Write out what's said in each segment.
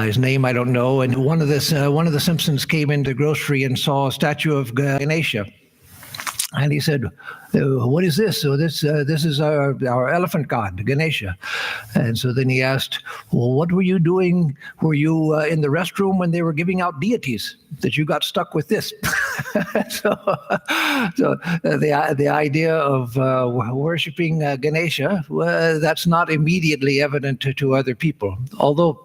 His name I don't know. And one of the Simpsons came into the grocery and saw a statue of Ganesha. And he said, "What is this?" So this is our elephant god, Ganesha. And so then he asked, "Well, what were you doing? Were you in the restroom when they were giving out deities that you got stuck with this?" so the idea of worshiping Ganesha, that's not immediately evident to other people. Although,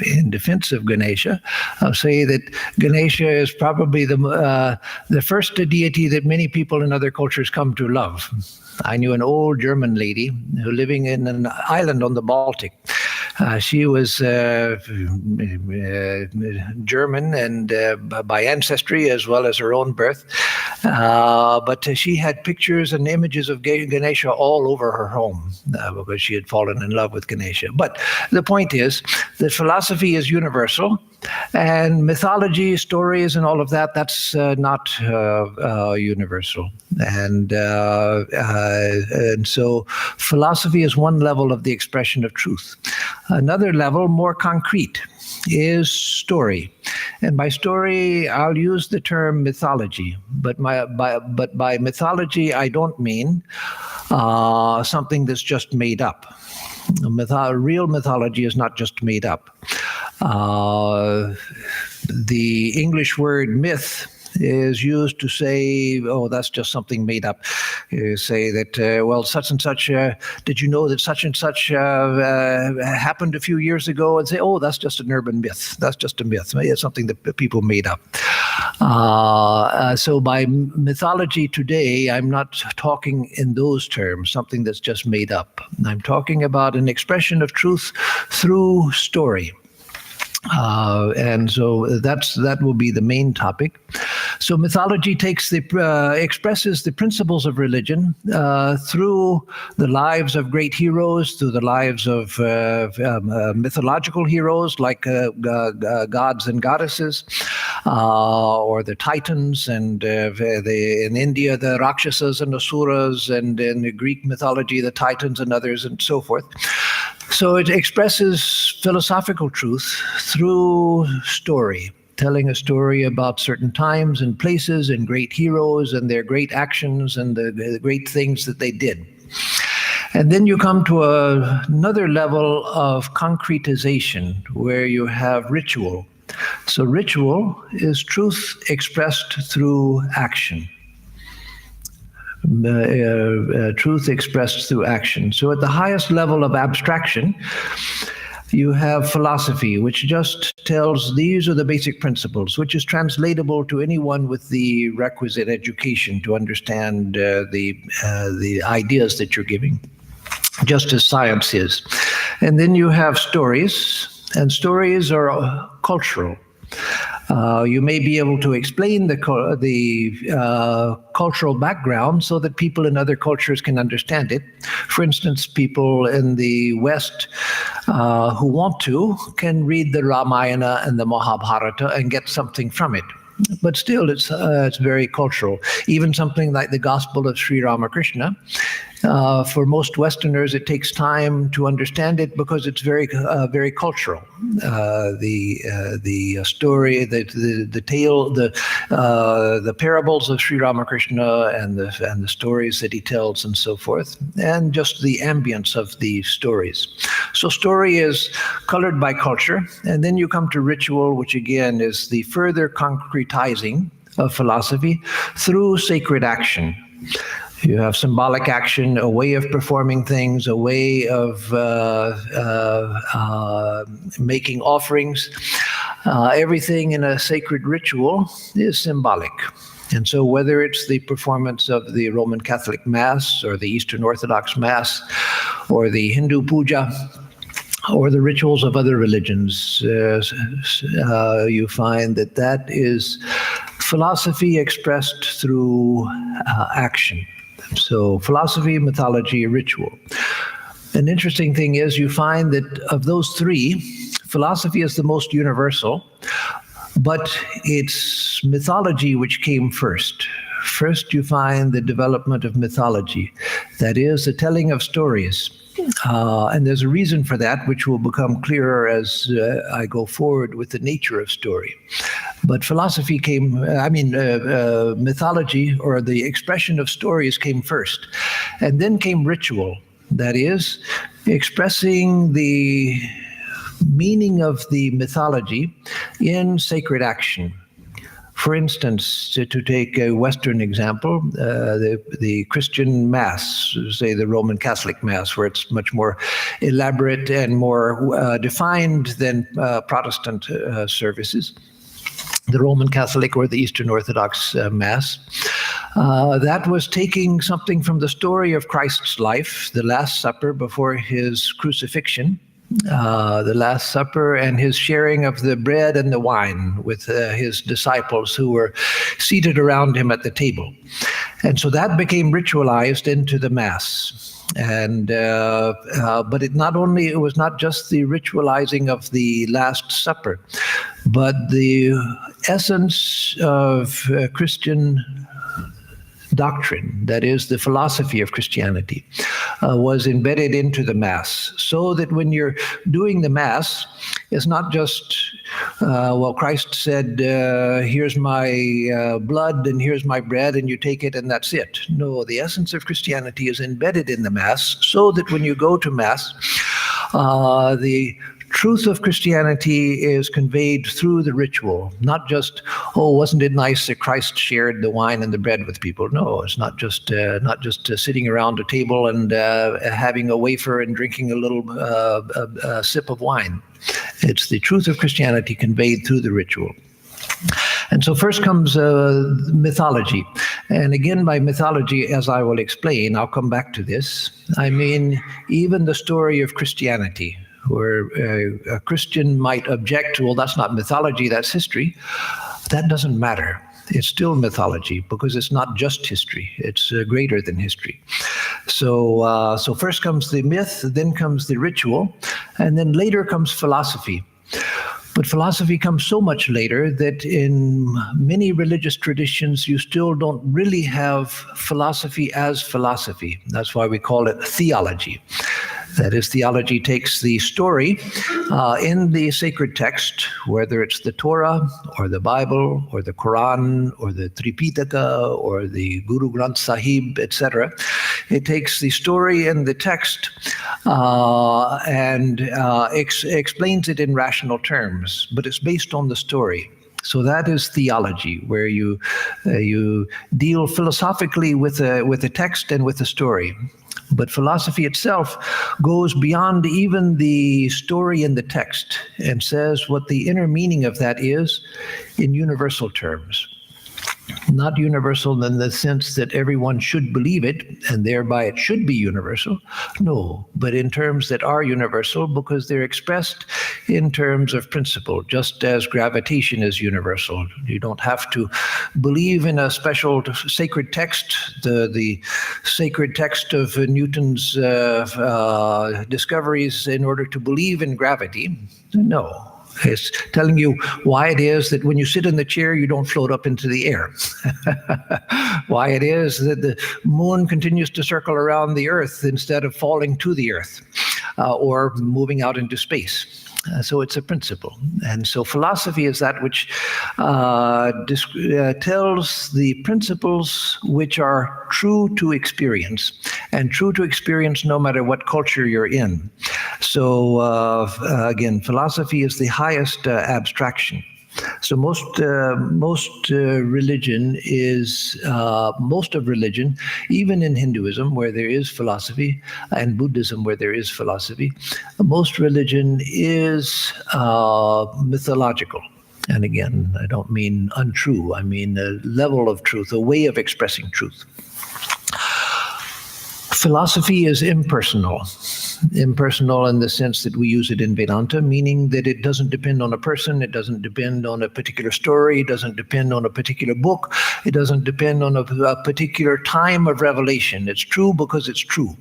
in defense of Ganesha, I'll say that Ganesha is probably the first deity that many people in other cultures come to love. I knew an old German lady who living in an island on the Baltic. She was German and by ancestry as well as her own birth, but she had pictures and images of Ganesha all over her home because she had fallen in love with Ganesha. But the point is that philosophy is universal, and mythology, stories, and all of that, that's not universal. And so philosophy is one level of the expression of truth. Another level, more concrete, is story. And by story, I'll use the term mythology. But by mythology, I don't mean something that's just made up. Real mythology is not just made up. The English word myth is used to say, "Oh, that's just something made up." You say that, well, such and such, did you know that such and such happened a few years ago? And say, "Oh, that's just an urban myth. That's just a myth. It's something that people made up." So by mythology today, I'm not talking in those terms, something that's just made up. I'm talking about an expression of truth through story. And so that will be the main topic. So mythology expresses the principles of religion through the lives of great heroes, through the lives of mythological heroes like gods and goddesses, or the Titans, and in India the Rakshasas and Asuras, and in the Greek mythology the Titans and others, and so forth. So it expresses philosophical truth through story, telling a story about certain times and places and great heroes and their great actions and the great things that they did. And then you come to another level of concretization where you have ritual. So ritual is truth expressed through action. Truth expressed through action. So at the highest level of abstraction, you have philosophy, which just tells these are the basic principles, which is translatable to anyone with the requisite education to understand the ideas that you're giving, just as science is. And then you have stories, and stories are cultural. You may be able to explain the cultural background so that people in other cultures can understand it. For instance, people in the West who want to can read the Ramayana and the Mahabharata and get something from it. But still, it's very cultural. Even something like the Gospel of Sri Ramakrishna, for most Westerners, it takes time to understand it because it's very cultural. The story, the tale, the parables of Sri Ramakrishna and the stories that he tells and so forth, and just the ambience of the stories. So story is colored by culture, and then you come to ritual, which again is the further concretizing of philosophy through sacred action. You have symbolic action, a way of performing things, a way of making offerings. Everything in a sacred ritual is symbolic. And so whether it's the performance of the Roman Catholic Mass or the Eastern Orthodox Mass or the Hindu puja or the rituals of other religions, you find that is philosophy expressed through action. So philosophy, mythology, ritual. An interesting thing is you find that of those three, philosophy is the most universal, but it's mythology which came first. First, you find the development of mythology. That is, the telling of stories. And there's a reason for that, which will become clearer as I go forward with the nature of story. But philosophy mythology, or the expression of stories, came first. And then came ritual, that is, expressing the meaning of the mythology in sacred action. For instance, to take a Western example, the Christian Mass, say the Roman Catholic Mass, where it's much more elaborate and more defined than Protestant services. The Roman Catholic or the Eastern Orthodox Mass. That was taking something from the story of Christ's life, the Last Supper before his crucifixion, the Last Supper and his sharing of the bread and the wine with his disciples who were seated around him at the table. And so that became ritualized into the Mass. And but it was not just the ritualizing of the Last Supper, but the essence of Christian doctrine, that is the philosophy of Christianity, was embedded into the Mass, so that when you're doing the Mass, it's not just, Christ said, here's my blood and here's my bread, and you take it and that's it. No, the essence of Christianity is embedded in the Mass, so that when you go to Mass, the truth of Christianity is conveyed through the ritual, not just, wasn't it nice that Christ shared the wine and the bread with people? No, it's not just sitting around a table and having a wafer and drinking a little sip of wine. It's the truth of Christianity conveyed through the ritual. And so first comes mythology. And again, by mythology, as I will explain, I'll come back to this, I mean even the story of Christianity, where a Christian might object, well, that's not mythology, that's history. That doesn't matter. It's still mythology, because it's not just history. It's greater than history. So first comes the myth, then comes the ritual, and then later comes philosophy. But philosophy comes so much later that in many religious traditions, you still don't really have philosophy as philosophy. That's why we call it theology. That is, theology takes the story in the sacred text, whether it's the Torah or the Bible or the Quran or the Tripitaka or the Guru Granth Sahib, etc. It takes the story in the text and explains it in rational terms, but it's based on the story. So that is theology, where you deal philosophically with the text and with the story. But philosophy itself goes beyond even the story in the text and says what the inner meaning of that is in universal terms. Not universal in the sense that everyone should believe it and thereby it should be universal. No, but in terms that are universal because they're expressed in terms of principle, just as gravitation is universal. You don't have to believe in a special sacred text, the sacred text of Newton's discoveries in order to believe in gravity. No. It's telling you why it is that when you sit in the chair, you don't float up into the air. Why it is that the moon continues to circle around the Earth instead of falling to the Earth or moving out into space. So it's a principle. And so philosophy is that which tells the principles which are true to experience, and true to experience no matter what culture you're in. So again, philosophy is the highest abstraction. So most religion is, most of religion, even in Hinduism where there is philosophy, and Buddhism where there is philosophy, most religion is mythological. And again, I don't mean untrue, I mean a level of truth, a way of expressing truth. Philosophy is impersonal. Impersonal in the sense that we use it in Vedanta, meaning that it doesn't depend on a person, it doesn't depend on a particular story, it doesn't depend on a particular book, it doesn't depend on a particular time of revelation. It's true because it's true.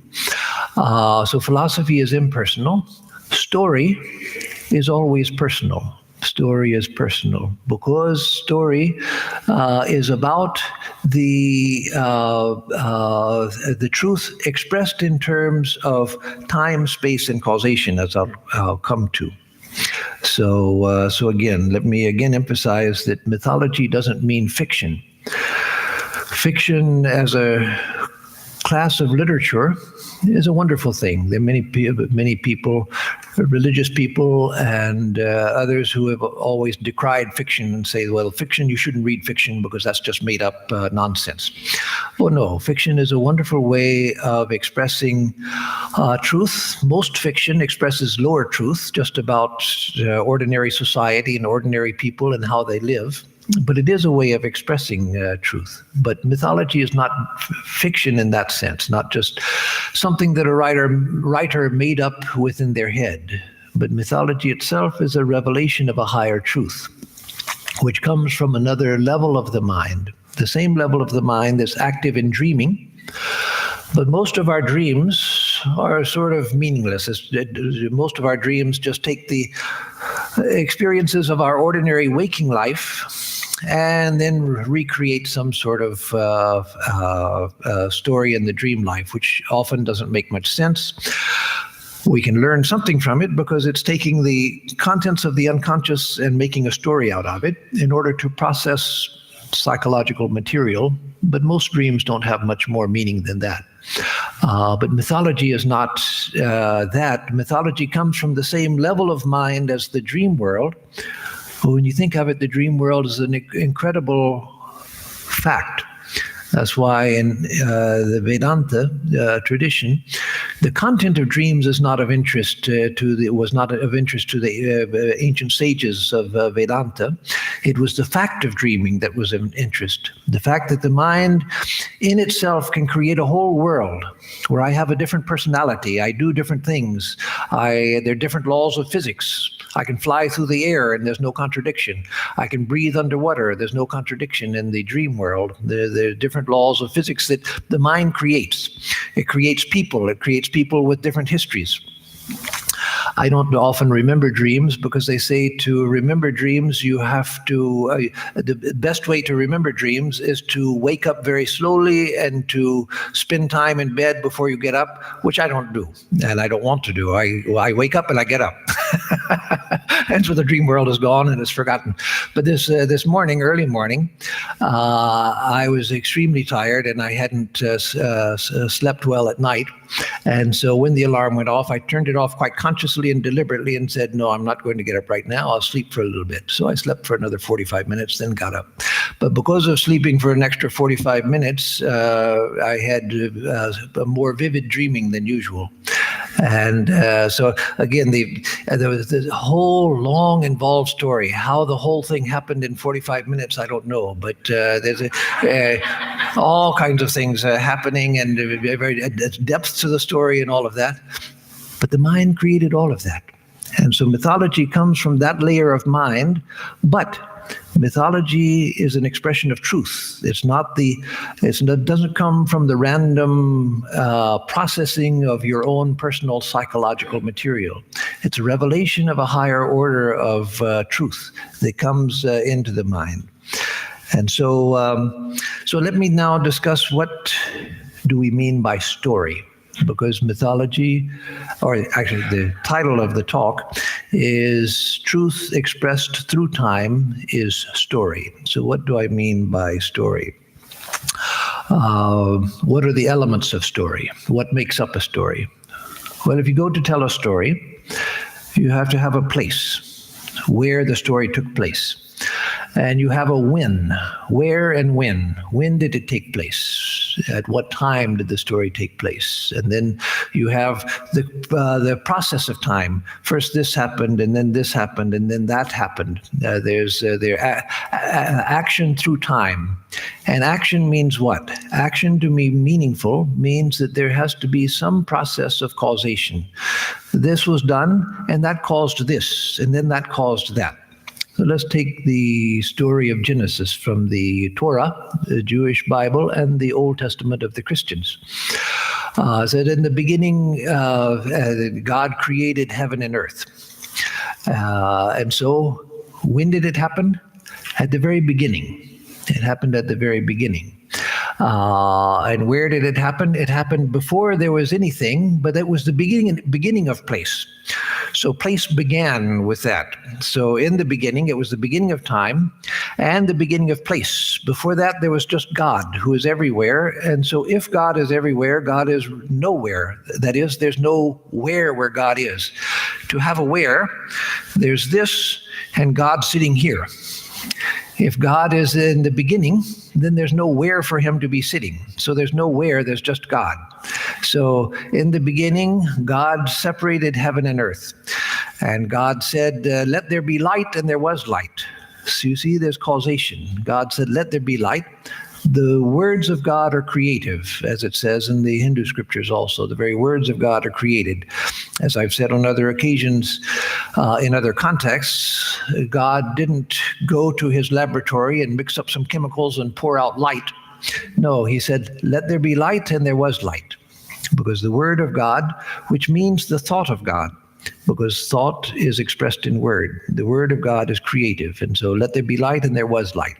So philosophy is impersonal. Story is always personal. Story is personal because story is about the truth expressed in terms of time, space, and causation, as I'll come to. So again, let me again emphasize that mythology doesn't mean fiction. Fiction as a class of literature is a wonderful thing. There are many people, religious people, and others who have always decried fiction and say, well, fiction, you shouldn't read fiction because that's just made up nonsense. Well, no, fiction is a wonderful way of expressing truth. Most fiction expresses lower truth, just about ordinary society and ordinary people and how they live. But it is a way of expressing truth. But mythology is not fiction in that sense, not just something that a writer made up within their head. But mythology itself is a revelation of a higher truth, which comes from another level of the mind, the same level of the mind that's active in dreaming. But most of our dreams are sort of meaningless. Most of our dreams just take the experiences of our ordinary waking life and then recreate some sort of story in the dream life, which often doesn't make much sense. We can learn something from it because it's taking the contents of the unconscious and making a story out of it in order to process psychological material. But most dreams don't have much more meaning than that. But mythology is not that. Mythology comes from the same level of mind as the dream world. When you think of it, the dream world is an incredible fact. That's why in the Vedanta tradition, the content of dreams is not of interest was not of interest to the ancient sages of Vedanta. It was the fact of dreaming that was of interest. The fact that the mind in itself can create a whole world where I have a different personality, I do different things, there are different laws of physics. I can fly through the air and there's no contradiction. I can breathe underwater. There's no contradiction in the dream world. There are different laws of physics that the mind creates. It creates people. It creates people with different histories. I don't often remember dreams because they say to remember dreams, you have to, the best way to remember dreams is to wake up very slowly and to spend time in bed before you get up, which I don't do and I don't want to do. I wake up and I get up. And so the dream world is gone and it's forgotten. But this morning, early morning, I was extremely tired and I hadn't slept well at night. And so when the alarm went off, I turned it off quite consciously and deliberately and said, no, I'm not going to get up right now. I'll sleep for a little bit. So I slept for another 45 minutes, then got up. But because of sleeping for an extra 45 minutes, I had a more vivid dreaming than usual. And so again, there was this whole long involved story. How the whole thing happened in 45 minutes, I don't know. But there's all kinds of things happening and very depth to the story and all of that. But the mind created all of that. And so mythology comes from that layer of mind, but mythology is an expression of truth. It doesn't come from the random processing of your own personal psychological material. It's a revelation of a higher order of truth that comes into the mind. And so let me now discuss what do we mean by story. Because mythology, or actually the title of the talk is Truth Expressed Through Time is Story. So what do I mean by story? What are the elements of story? What makes up a story? Well, if you go to tell a story, you have to have a place where the story took place. And you have a when. Where and when. When did it take place? At what time did the story take place? And then you have the process of time. First this happened, and then this happened, and then that happened. There's action through time. And action means what? Action, to me, meaningful, means that there has to be some process of causation. This was done, and that caused this, and then that caused that. So let's take the story of Genesis from the Torah, the Jewish Bible, and the Old Testament of the Christians. It said in the beginning, God created heaven and earth. And so When did it happen? At the very beginning. It happened at the very beginning. And where did it happen? It happened before there was anything, but it was the beginning of place. So place began with that. So in the beginning, it was the beginning of time and the beginning of place. Before that, there was just God, who is everywhere. And so if God is everywhere, God is nowhere. That is, there's no where God is. To have a where, there's this and God sitting here. If God is in the beginning, then there's nowhere for him to be sitting. So there's nowhere, there's just God. So in the beginning, God separated heaven and earth. And God said, let there be light, and there was light. So you see, there's causation. God said, let there be light. The words of God are creative, as it says in the Hindu scriptures also. The very words of God are created. As I've said on other occasions, in other contexts, God didn't go to his laboratory and mix up some chemicals and pour out light. No, he said, let there be light, and there was light. Because the word of God, which means the thought of God, because thought is expressed in word. The word of God is creative. And so let there be light, and there was light.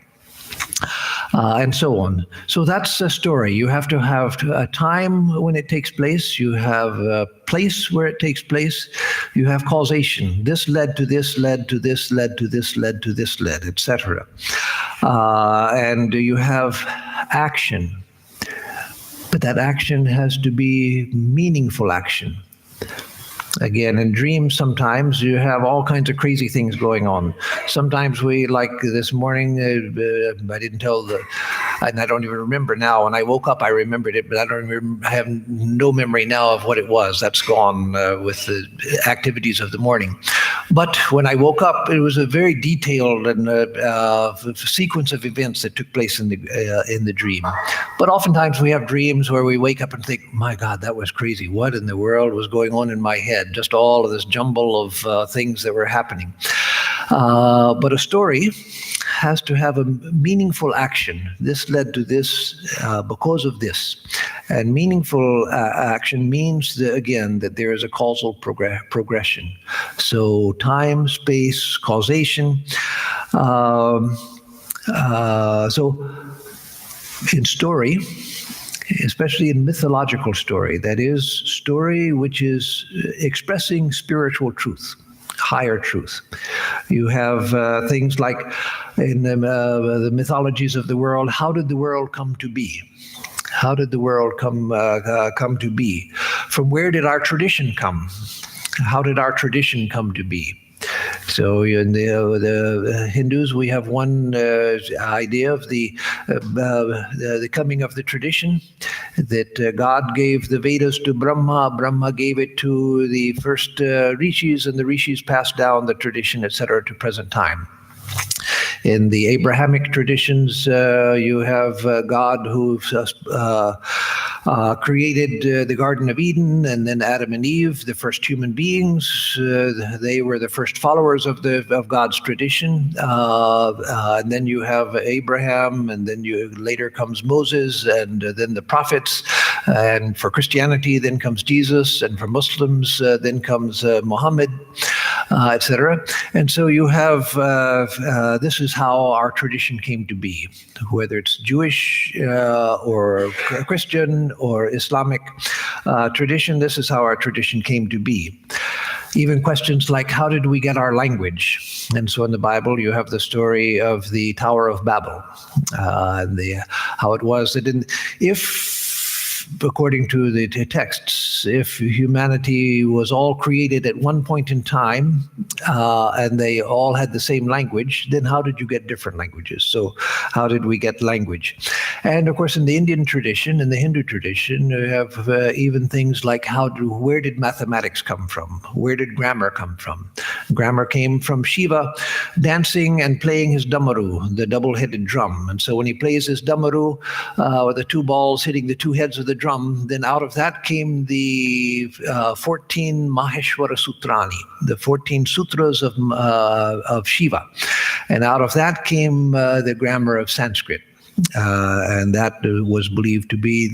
And so on. So that's a story. You have to have a time when it takes place. You have a place where it takes place. You have causation. This led to this, led to this, led to this, led to this, led, etc. And you have action. But that action has to be meaningful action. Again, in dreams, sometimes you have all kinds of crazy things going on. Sometimes we, like this morning, I didn't tell and I don't even remember now. When I woke up, I remembered it, but I don't remember, I have no memory now of what it was. That's gone with the activities of the morning. But when I woke up, it was a very detailed and sequence of events that took place in the dream. But oftentimes we have dreams where we wake up and think, my God, that was crazy. What in the world was going on in my head? Just all of this jumble of things that were happening. But a story has to have a meaningful action. This led to this because of this. And meaningful action means, again, that there is a causal progression. So time, space, causation. So in story, especially in mythological story, that is, story which is expressing spiritual truth, higher truth. You have things like in the mythologies of the world, how did the world come to be? How did the world come to be? From where did our tradition come? How did our tradition come to be? So in the Hindus, we have one idea of the coming of the tradition, that God gave the Vedas to Brahma, Brahma gave it to the first rishis, and the rishis passed down the tradition, etc., to present time. In the Abrahamic traditions, you have God who created the Garden of Eden, and then Adam and Eve, the first human beings. They were the first followers of God's tradition. And then you have Abraham, and then later comes Moses, and then the prophets. And for Christianity, then comes Jesus, and for Muslims, then comes Muhammad, etc. And so you have this is how our tradition came to be, whether it's Jewish or Christian or Islamic tradition. This is how our tradition came to be. Even questions like, how did we get our language? And so in the Bible, you have the story of the Tower of Babel, and how it was that according to the texts, if humanity was all created at one point in time and they all had the same language, then how did you get different languages? So how did we get language? And of course, in the Indian tradition, in the Hindu tradition, you have even things like where did mathematics come from? Where did grammar come from? Grammar came from Shiva dancing and playing his damaru, the double-headed drum. And so when he plays his damaru, with the two balls hitting the two heads of the drum, then out of that came the 14 Maheshwara Sutrani, the 14 sutras of Shiva. And out of that came the grammar of Sanskrit. And that was believed to be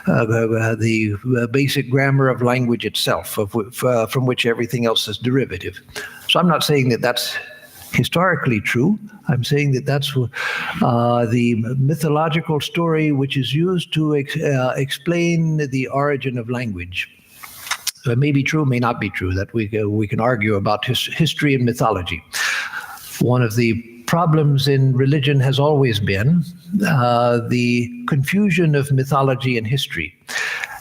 the basic grammar of language itself, from which everything else is derivative. So I'm not saying that that's historically true. I'm saying that that's the mythological story which is used to explain the origin of language. It may be true, may not be true. That we can argue about history and mythology. One of the problems in religion has always been the confusion of mythology and history.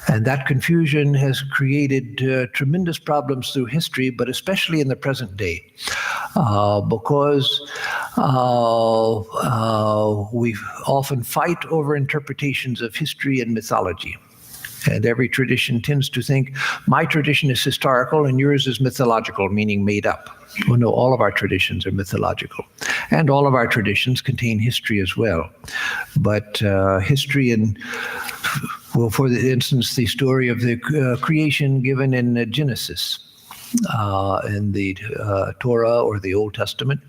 And that confusion has created tremendous problems through history, but especially in the present day, because we often fight over interpretations of history and mythology. And every tradition tends to think, my tradition is historical and yours is mythological, meaning made up. Well, no, all of our traditions are mythological. And all of our traditions contain history as well. But history and, well, for instance, the story of the creation given in Genesis, in the Torah or the Old Testament,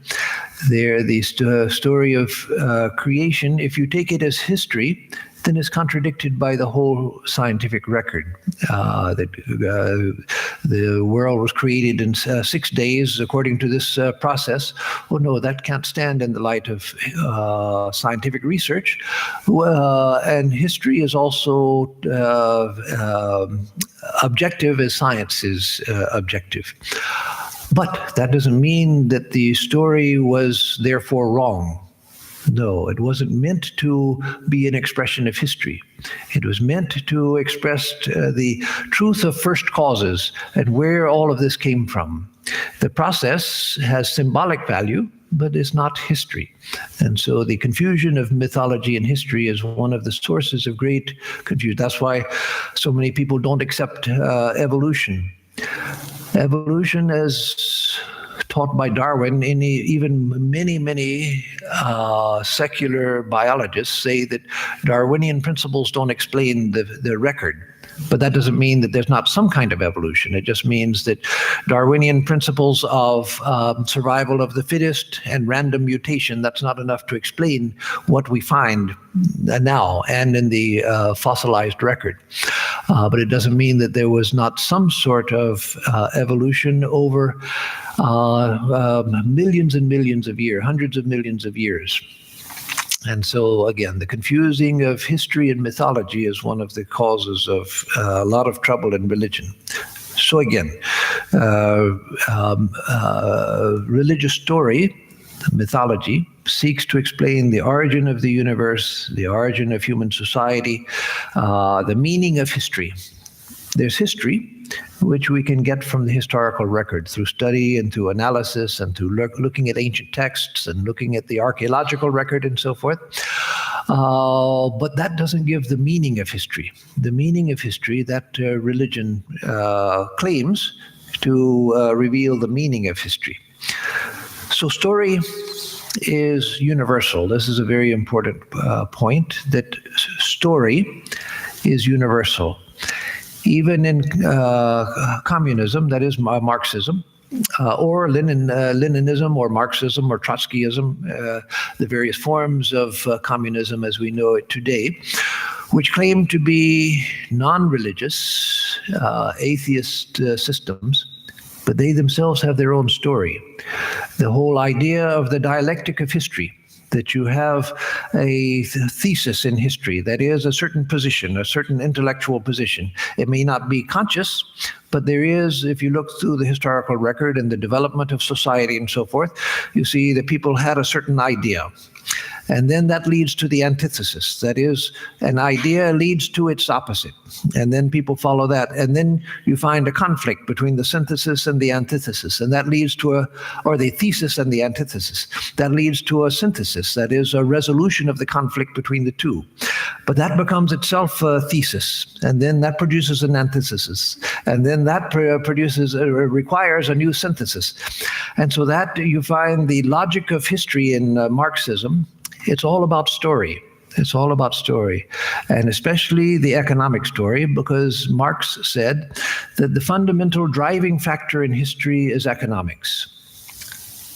there the story of creation, if you take it as history, then is contradicted by the whole scientific record. That the world was created in 6 days according to this process. Well, no, that can't stand in the light of scientific research. And history is also objective as science is objective. But that doesn't mean that the story was therefore wrong. No, it wasn't meant to be an expression of history. It was meant to express the truth of first causes and where all of this came from. The process has symbolic value, but it's not history. And so the confusion of mythology and history is one of the sources of great confusion. That's why so many people don't accept evolution. Evolution, as taught by Darwin, even many secular biologists say that Darwinian principles don't explain the record. But that doesn't mean that there's not some kind of evolution. It just means that Darwinian principles of survival of the fittest and random mutation, that's not enough to explain what we find now and in the fossilized record. But it doesn't mean that there was not some sort of evolution over millions and millions of years, hundreds of millions of years. And so, again, the confusing of history and mythology is one of the causes of a lot of trouble in religion. So again, religious story, mythology, seeks to explain the origin of the universe, the origin of human society, the meaning of history. There's history, which we can get from the historical record through study and through analysis and through looking at ancient texts and looking at the archaeological record and so forth. But that doesn't give the meaning of history. The meaning of history that religion claims to reveal the meaning of history. So story is universal. This is a very important point, that story is universal. Even in communism, that is Marxism, or Leninism or Marxism or Trotskyism, the various forms of communism as we know it today, which claim to be non-religious, atheist systems, but they themselves have their own story. The whole idea of the dialectic of history, that you have a thesis in history, that is a certain position, a certain intellectual position. It may not be conscious, but there is, if you look through the historical record and the development of society and so forth, you see that people had a certain idea. And then that leads to the antithesis. That is, an idea leads to its opposite. And then people follow that. And then you find a conflict between the synthesis and the antithesis. And that leads to or the thesis and the antithesis. That leads to a synthesis. That is a resolution of the conflict between the two. But that becomes itself a thesis. And then that produces an antithesis. And then that requires a new synthesis. And so that you find the logic of history in Marxism. It's all about story. It's all about story, and especially the economic story, because Marx said that the fundamental driving factor in history is economics.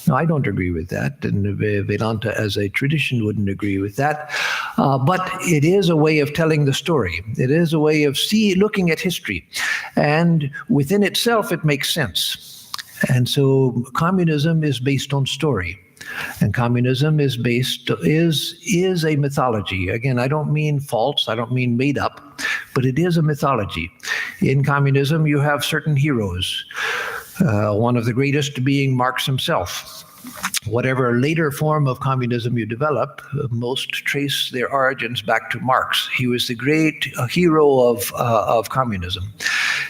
Now, I don't agree with that, and Vedanta as a tradition wouldn't agree with that, but it is a way of telling the story. It is a way of looking at history, and within itself it makes sense. And so communism is based on story. And communism is a mythology. Again, I don't mean false, I don't mean made up, but it is a mythology. In communism, you have certain heroes. One of the greatest being Marx himself. Whatever later form of communism you develop, most trace their origins back to Marx. He was the great hero of communism.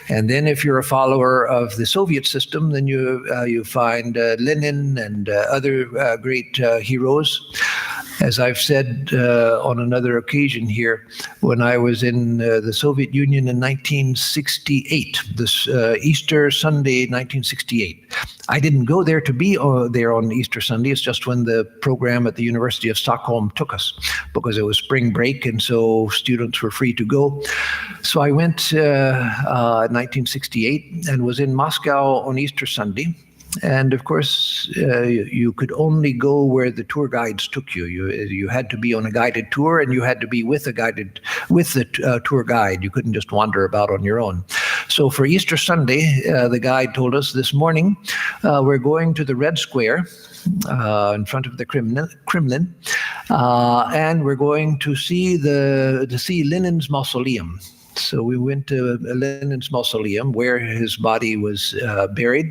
And then if you're a follower of the Soviet system, then you find Lenin and other great heroes. As I've said on another occasion here, when I was in the Soviet Union in 1968, this Easter Sunday 1968, I didn't go there to be there on Easter Sunday. It's just when the program at the University of Stockholm took us, because it was spring break and so students were free to go. So I went in 1968 and was in Moscow on Easter Sunday. And of course, you could only go where the tour guides took you. You had to be on a guided tour, and you had to be with the tour guide. You couldn't just wander about on your own. So for Easter Sunday, the guide told us this morning, we're going to the Red Square in front of the Kremlin, and we're going to see Lenin's mausoleum. So we went to Lenin's mausoleum where his body was buried.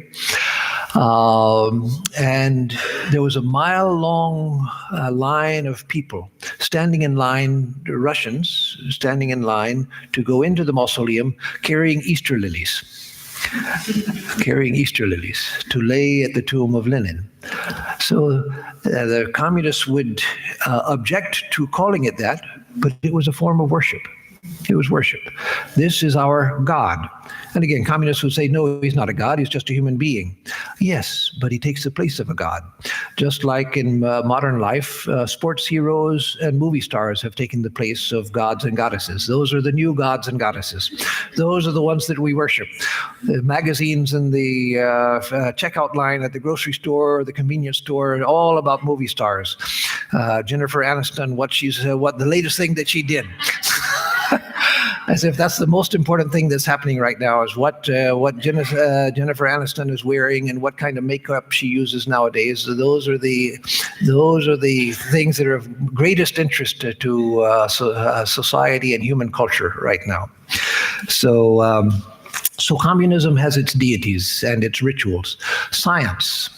And there was a mile-long line of people standing in line, Russians standing in line to go into the mausoleum carrying Easter lilies. Carrying Easter lilies to lay at the tomb of Lenin. So the communists would object to calling it that, but it was a form of worship. It was worship. This is our God. And again, communists would say, no, he's not a God, he's just a human being. Yes, but he takes the place of a God. Just like in modern life, sports heroes and movie stars have taken the place of gods and goddesses. Those are the new gods and goddesses. Those are the ones that we worship. The magazines and the checkout line at the grocery store, the convenience store, all about movie stars. Jennifer Aniston, what the latest thing that she did. As if that's the most important thing that's happening right now, is what Jennifer Aniston is wearing and what kind of makeup she uses nowadays. So those are the things that are of greatest interest to society and human culture right now. So communism has its deities and its rituals. Science.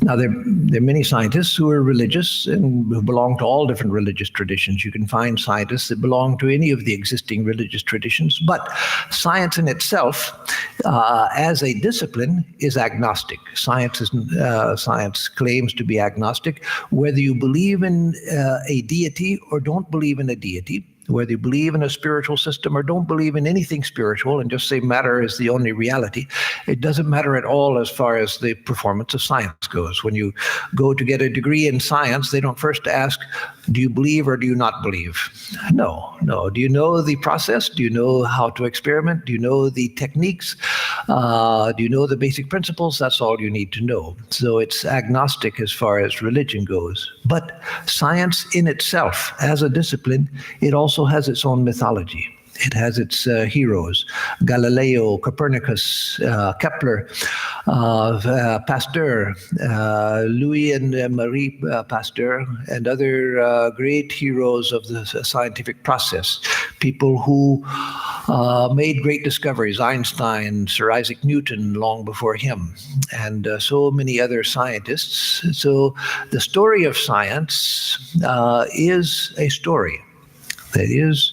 Now, there are many scientists who are religious and who belong to all different religious traditions. You can find scientists that belong to any of the existing religious traditions, but science in itself, as a discipline, is agnostic. Science claims to be agnostic, whether you believe in a deity or don't believe in a deity. Whether you believe in a spiritual system or don't believe in anything spiritual and just say matter is the only reality, it doesn't matter at all as far as the performance of science goes. When you go to get a degree in science, they don't first ask, do you believe or do you not believe? No. Do you know the process? Do you know how to experiment? Do you know the techniques? Do you know the basic principles? That's all you need to know. So it's agnostic as far as religion goes. But science in itself, as a discipline, it also has its own mythology. It has its heroes: Galileo, Copernicus, Kepler, Pasteur, Louis and Marie Pasteur, and other great heroes of the scientific process. People who made great discoveries: Einstein, Sir Isaac Newton, long before him, and so many other scientists. So the story of science is a story. That is,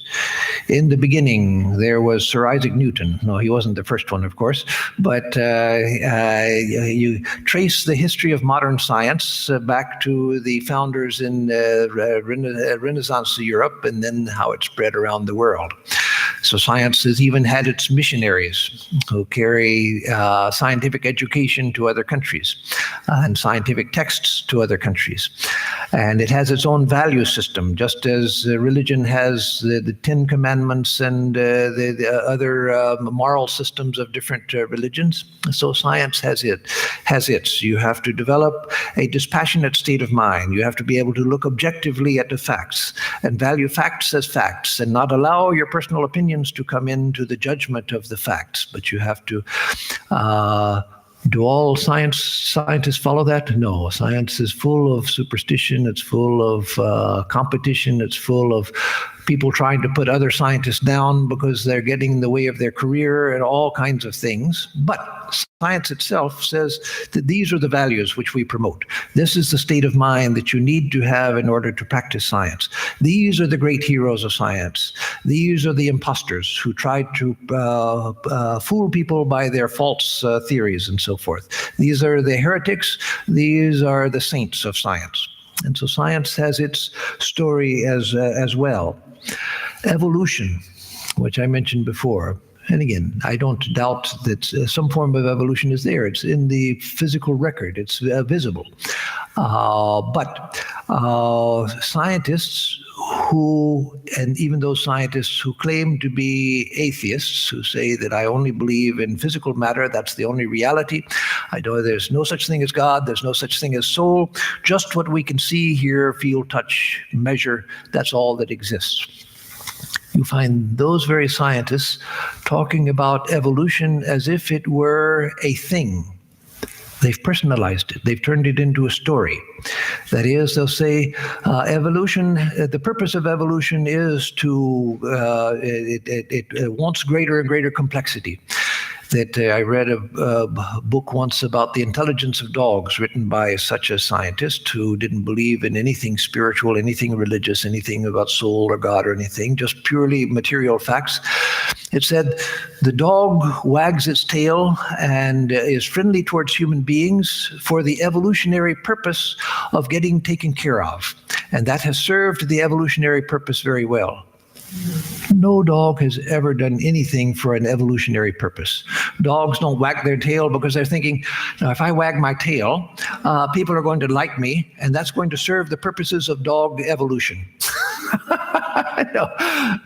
in the beginning, there was Sir Isaac Newton. No, he wasn't the first one, of course, but you trace the history of modern science back to the founders in Renaissance Europe, and then how it spread around the world. So science has even had its missionaries who carry scientific education to other countries and scientific texts to other countries. And it has its own value system, just as religion has the Ten Commandments and the other moral systems of different religions. So science has its. You have to develop a dispassionate state of mind. You have to be able to look objectively at the facts and value facts as facts and not allow your personal opinions to come into the judgment of the facts. But you have to do all scientists follow that? No. Science is full of superstition. It's full of competition. It's full of people trying to put other scientists down because they're getting in the way of their career and all kinds of things. But science itself says that these are the values which we promote. This is the state of mind that you need to have in order to practice science. These are the great heroes of science. These are the imposters who tried to fool people by their false theories and so forth. These are the heretics. These are the saints of science. And so science has its story as well. Evolution, which I mentioned before. And again, I don't doubt that some form of evolution is there. It's in the physical record. It's visible. But scientists and even those scientists who claim to be atheists, who say that I only believe in physical matter, that's the only reality. I know there's no such thing as God, there's no such thing as soul, just what we can see, hear, feel, touch, measure, that's all that exists. You find those very scientists talking about evolution as if it were a thing. They've personalized it. They've turned it into a story. That is, they'll say evolution, the purpose of evolution is to, it wants greater and greater complexity. That I read a book once about the intelligence of dogs written by such a scientist who didn't believe in anything spiritual, anything religious, anything about soul or God or anything, just purely material facts. It said the dog wags its tail and is friendly towards human beings for the evolutionary purpose of getting taken care of. And that has served the evolutionary purpose very well. No dog has ever done anything for an evolutionary purpose. Dogs don't wag their tail because they're thinking, now, if I wag my tail, people are going to like me, and that's going to serve the purposes of dog evolution.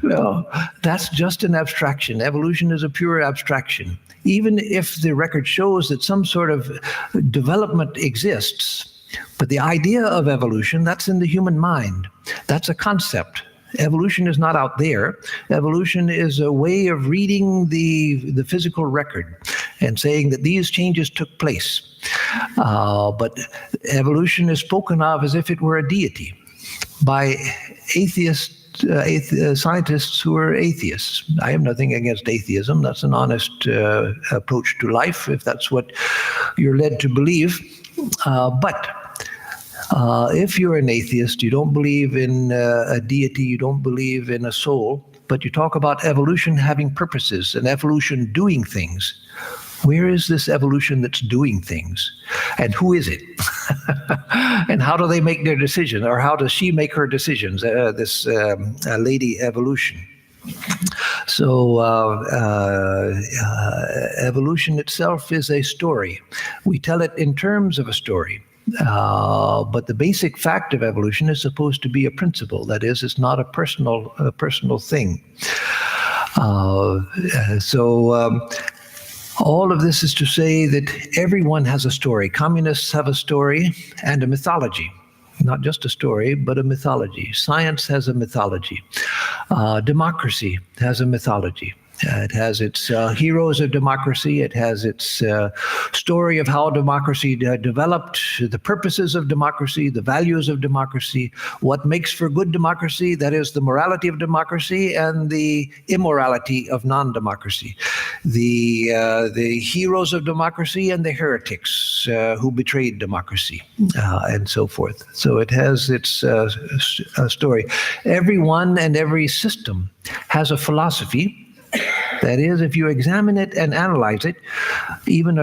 No, that's just an abstraction. Evolution is a pure abstraction. Even if the record shows that some sort of development exists, but the idea of evolution, that's in the human mind. That's a concept. Evolution is not out there. Evolution is a way of reading the physical record and saying that these changes took place. But evolution is spoken of as if it were a deity by scientists who are atheists. I have nothing against atheism. That's an honest approach to life, if that's what you're led to believe. But if you're an atheist, you don't believe in a deity, you don't believe in a soul, but you talk about evolution having purposes and evolution doing things. Where is this evolution that's doing things? And who is it? And how do they make their decision? Or how does she make her decisions, this lady evolution? So evolution itself is a story. We tell it in terms of a story. But the basic fact of evolution is supposed to be a principle. That is, it's not a personal thing. All of this is to say that everyone has a story. Communists have a story and a mythology. Not just a story, but a mythology. Science has a mythology. Democracy has a mythology. It has its heroes of democracy. It has its story of how democracy developed, the purposes of democracy, the values of democracy, what makes for good democracy, that is the morality of democracy and the immorality of non-democracy. The heroes of democracy and the heretics who betrayed democracy, and so forth. So it has its story. Everyone and every system has a philosophy. That is, if you examine it and analyze it, even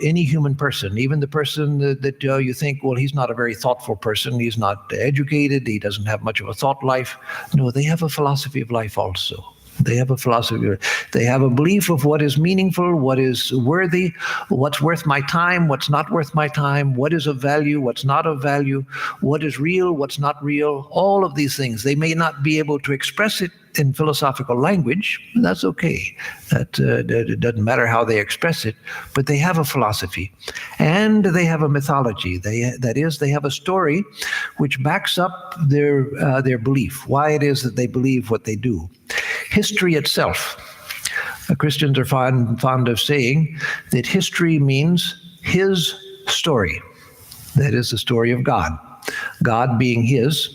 any human person, even the person that you think, well, he's not a very thoughtful person, he's not educated, he doesn't have much of a thought life. No, they have a philosophy of life also. They have a philosophy. They have a belief of what is meaningful, what is worthy, what's worth my time, what's not worth my time, what is of value, what's not of value, what is real, what's not real, all of these things. They may not be able to express it in philosophical language. That's okay. It doesn't matter how they express it, but they have a philosophy. And they have a mythology. That is, they have a story which backs up their belief, why it is that they believe what they do. History itself. Christians are fond of saying that history means his story. That is the story of God. God being his,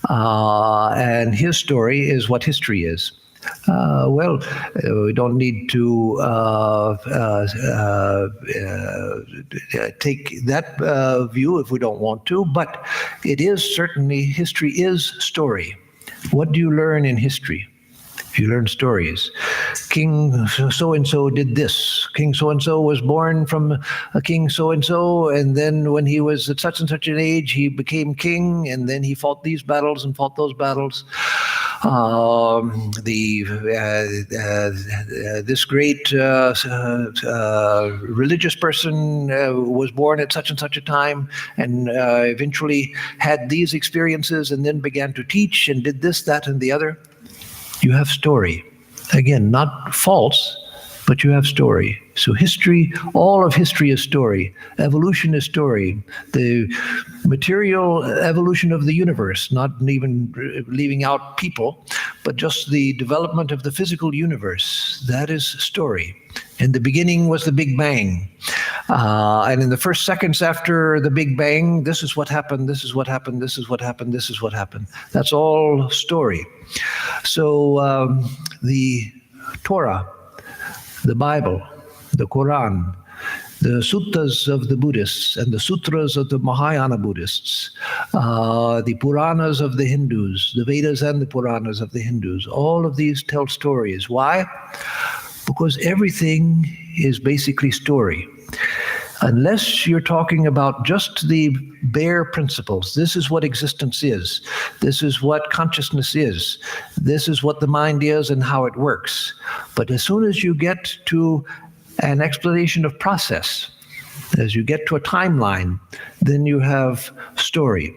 and his story is what history is. We don't need to take that view if we don't want to, but it is certainly, history is story. What do you learn in history? You learn stories. King so-and-so did this. King so-and-so was born from a king so-and-so, and then when he was at such and such an age, he became king, and then he fought these battles and fought those battles. This great religious person was born at such and such a time, and eventually had these experiences, and then began to teach and did this, that, and the other. You have story. Again, not false, but you have story. So history, all of history is story. Evolution is story. The material evolution of the universe, not even leaving out people, but just the development of the physical universe, that is story. In the beginning was the Big Bang. And in the first seconds after the Big Bang, this is what happened, this is what happened, this is what happened, this is what happened. That's all story. So the Torah, the Bible, the Quran, the suttas of the Buddhists and the sutras of the Mahayana Buddhists, the Puranas of the Hindus, the Vedas and the Puranas of the Hindus, all of these tell stories. Why? Because everything is basically story. Unless you're talking about just the bare principles, this is what existence is, this is what consciousness is, this is what the mind is and how it works. But as soon as you get to an explanation of process, as you get to a timeline, then you have story.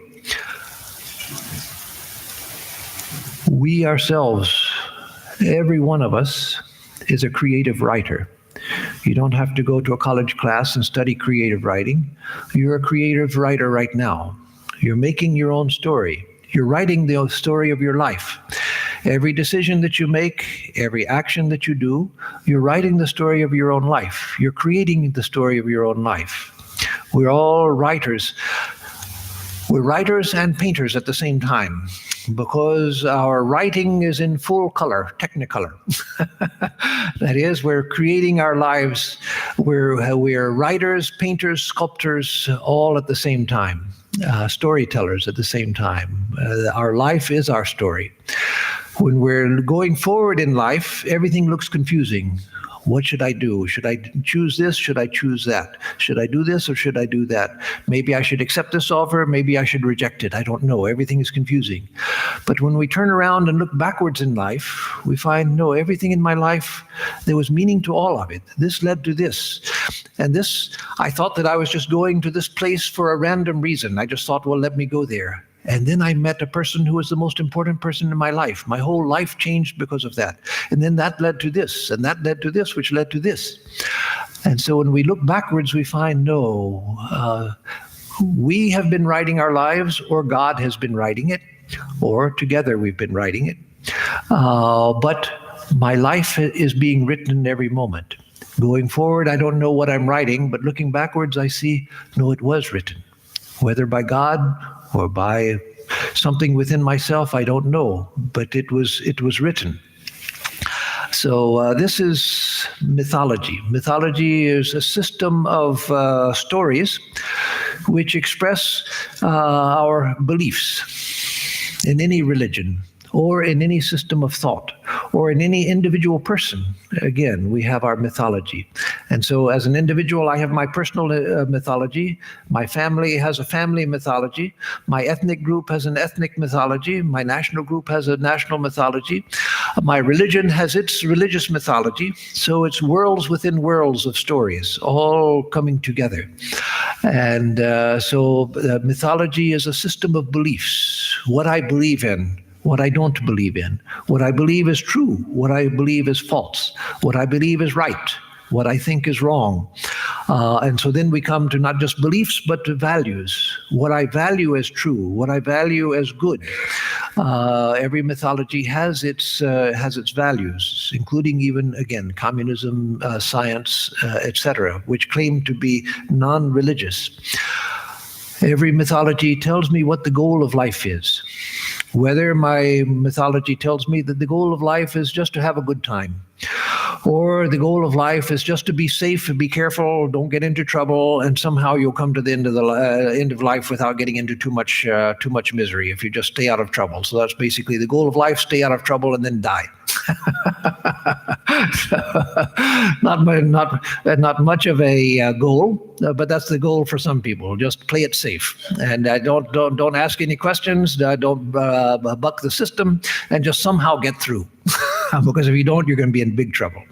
We ourselves, every one of us, is a creative writer. You don't have to go to a college class and study creative writing. You're a creative writer right now. You're making your own story. You're writing the story of your life. Every decision that you make, every action that you do, you're writing the story of your own life. You're creating the story of your own life. We're all writers. We're writers and painters at the same time, because our writing is in full color, technicolor. That is, we're creating our lives. We're writers, painters, sculptors, all at the same time, storytellers at the same time. Our life is our story. When we're going forward in life, everything looks confusing. What should I do? Should I choose this? Should I choose that? Should I do this or should I do that? Maybe I should accept this offer. Maybe I should reject it. I don't know. Everything is confusing. But when we turn around and look backwards in life, we find, no, everything in my life, there was meaning to all of it. This led to this. And this, I thought that I was just going to this place for a random reason. I just thought, well, let me go there. And then I met a person who was the most important person in my life. My whole life changed because of that. And then that led to this, and that led to this, which led to this. And so when we look backwards, we find, no, we have been writing our lives, or God has been writing it, or together we've been writing it. But my life is being written in every moment. Going forward, I don't know what I'm writing, but looking backwards, I see, no, it was written. Whether by God or by something within myself, I don't know, but it was written. So this is mythology. Mythology is a system of stories which express our beliefs in any religion, or in any system of thought, or in any individual person. Again, we have our mythology. And so as an individual, I have my personal mythology. My family has a family mythology. My ethnic group has an ethnic mythology. My national group has a national mythology. My religion has its religious mythology. So it's worlds within worlds of stories, all coming together. And so mythology is a system of beliefs, what I believe in, what I don't believe in, what I believe is true, what I believe is false, what I believe is right, what I think is wrong. And so then we come to not just beliefs, but to values. What I value as true, what I value as good. Every mythology has its values, including even, again, communism, science, etc., which claim to be non-religious. Every mythology tells me what the goal of life is. Whether my mythology tells me that the goal of life is just to have a good time, or the goal of life is just to be safe and be careful, don't get into trouble, and somehow you'll come to the end of life without getting into too much misery if you just stay out of trouble. So that's basically the goal of life: stay out of trouble and then die. Not much of a goal, but that's the goal for some people. Just play it safe, and don't ask any questions. Don't buck the system, and just somehow get through. Because if you don't, you're going to be in big trouble.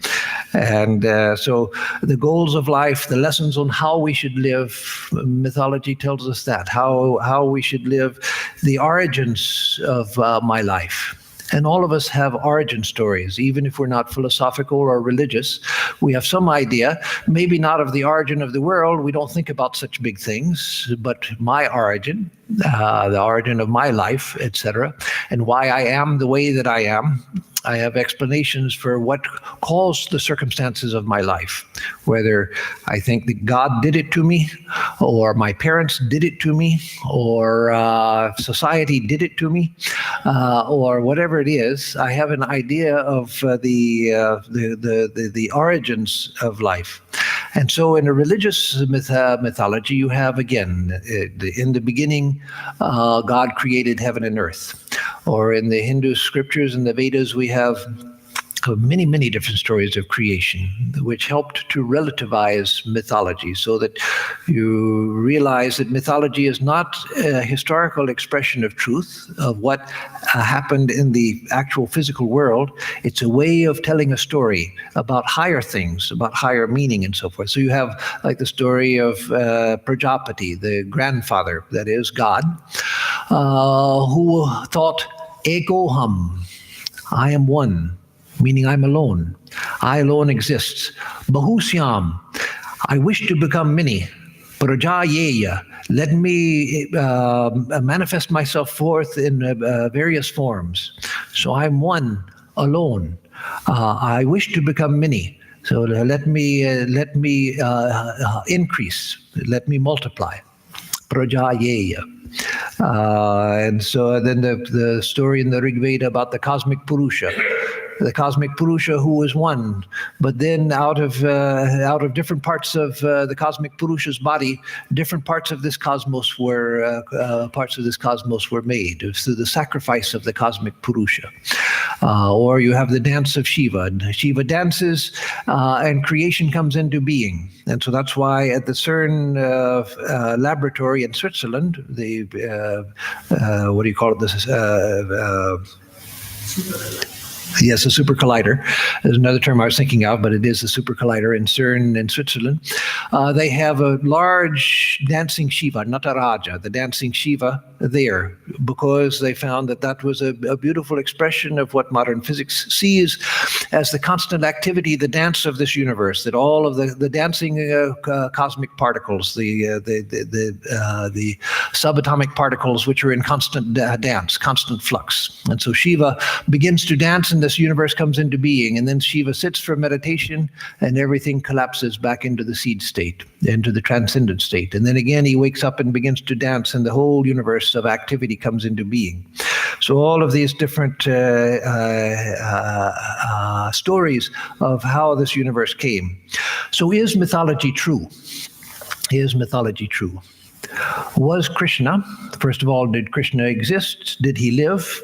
And so the goals of life, the lessons on how we should live, mythology tells us that, how we should live, the origins of my life. And all of us have origin stories, even if we're not philosophical or religious. We have some idea, maybe not of the origin of the world. We don't think about such big things, but my origin, the origin of my life, etc., and why I am the way that I am. I have explanations for what caused the circumstances of my life, whether I think that God did it to me, or my parents did it to me, or society did it to me, or whatever it is. I have an idea of the origins of life. And so in a religious mythology, you have, again, in the beginning, God created heaven and earth. Or in the Hindu scriptures and the Vedas, we have many, many different stories of creation, which helped to relativize mythology so that you realize that mythology is not a historical expression of truth, of what happened in the actual physical world. It's a way of telling a story about higher things, about higher meaning and so forth. So you have like the story of Prajapati, the grandfather, that is God, who thought, Ekoham, I am one, meaning I'm alone. I alone exists. Bahusyam, I wish to become many. Prajayeya, let me manifest myself forth in various forms. So I'm one, alone. I wish to become many. So let me increase. Let me multiply. Prajayeya. And so then the story in the Rig Veda about the cosmic Purusha. The cosmic Purusha who was one, but then out of different parts of the cosmic Purusha's body, different parts of this cosmos were made through the sacrifice of the cosmic Purusha. Or you have the dance of Shiva. And Shiva dances, and creation comes into being. And so that's why at the CERN laboratory in Switzerland, the what do you call it? This yes, a super collider. There's another term I was thinking of, but it is a super collider in CERN in Switzerland. They have a large dancing Shiva, Nataraja, the dancing Shiva, there, because they found that that was a beautiful expression of what modern physics sees as the constant activity, the dance of this universe, that all of the dancing cosmic particles, the subatomic particles, which are in constant dance, constant flux. And so Shiva begins to dance and this universe comes into being, and then Shiva sits for meditation and everything collapses back into the seed state, into the transcendent state. And then again he wakes up and begins to dance and the whole universe of activity comes into being. So all of these different stories of how this universe came. So is mythology true? Is mythology true? Was Krishna, first of all, did Krishna exist? Did he live?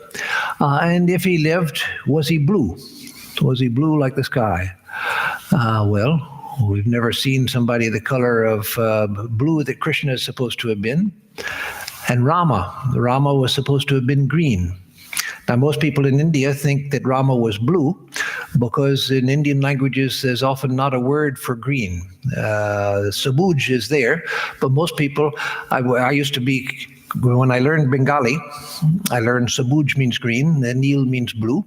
And if he lived, was he blue? Was he blue like the sky? Well, We've never seen somebody the color of blue that Krishna is supposed to have been. And Rama was supposed to have been green. Now, most people in India think that Rama was blue because in Indian languages there's often not a word for green. Sabuj is there, but most people, I used to be, when I learned Bengali, I learned Sabuj means green, and Neel means blue.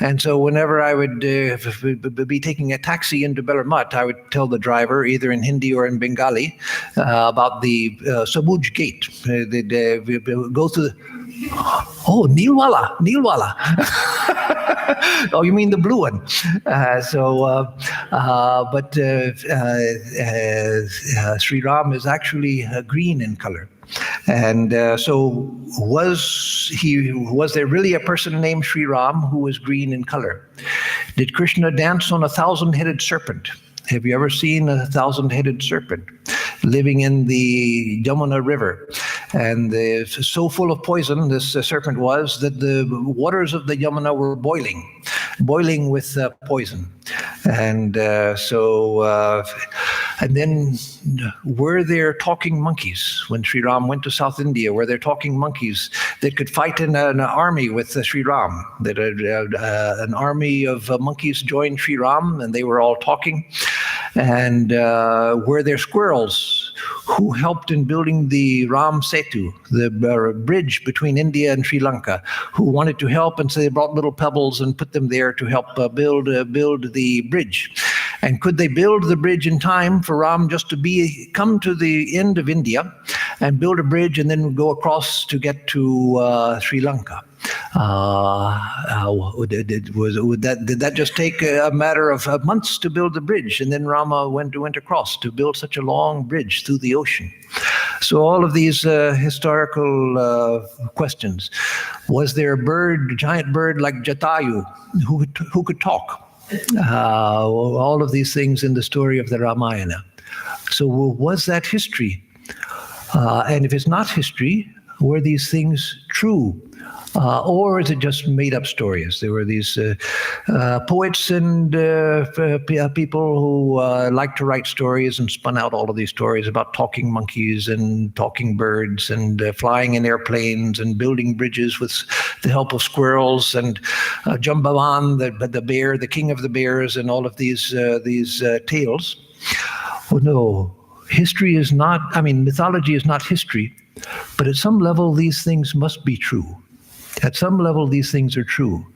And so whenever I would be taking a taxi into Bellarmut, I would tell the driver, either in Hindi or in Bengali, about the Sabuj gate. They'd go through the... Oh, Neelwala. Oh, you mean the blue one? But Sri Ram is actually green in color. And so was there really a person named Sri Ram who was green in color? Did Krishna dance on a 1,000-headed serpent? Have you ever seen a 1,000-headed serpent living in the Yamuna River? And so full of poison, this serpent was, that the waters of the Yamuna were boiling with poison. And and then were there talking monkeys when Sri Ram went to South India? Were there talking monkeys that could fight in an army with Sri Ram? That an army of monkeys joined Sri Ram and they were all talking? And were there squirrels who helped in building the Ram Setu, the bridge between India and Sri Lanka, who wanted to help, and so they brought little pebbles and put them there to help build the bridge? And could they build the bridge in time for Ram just to come to the end of India and build a bridge and then go across to get to Sri Lanka? Did that just take a matter of months to build the bridge, and then Rama went across to build such a long bridge through the ocean? So all of these historical questions. Was there a giant bird like Jatayu who could talk? All of these things in the story of the Ramayana. So was that history? And if it's not history, were these things true? Or is it just made-up stories? There were these poets and people who liked to write stories and spun out all of these stories about talking monkeys and talking birds and flying in airplanes and building bridges with the help of squirrels and Jambavan, the bear, the king of the bears, and all of these tales. Oh no, mythology is not history, but at some level these things must be true. At some level, these things are true.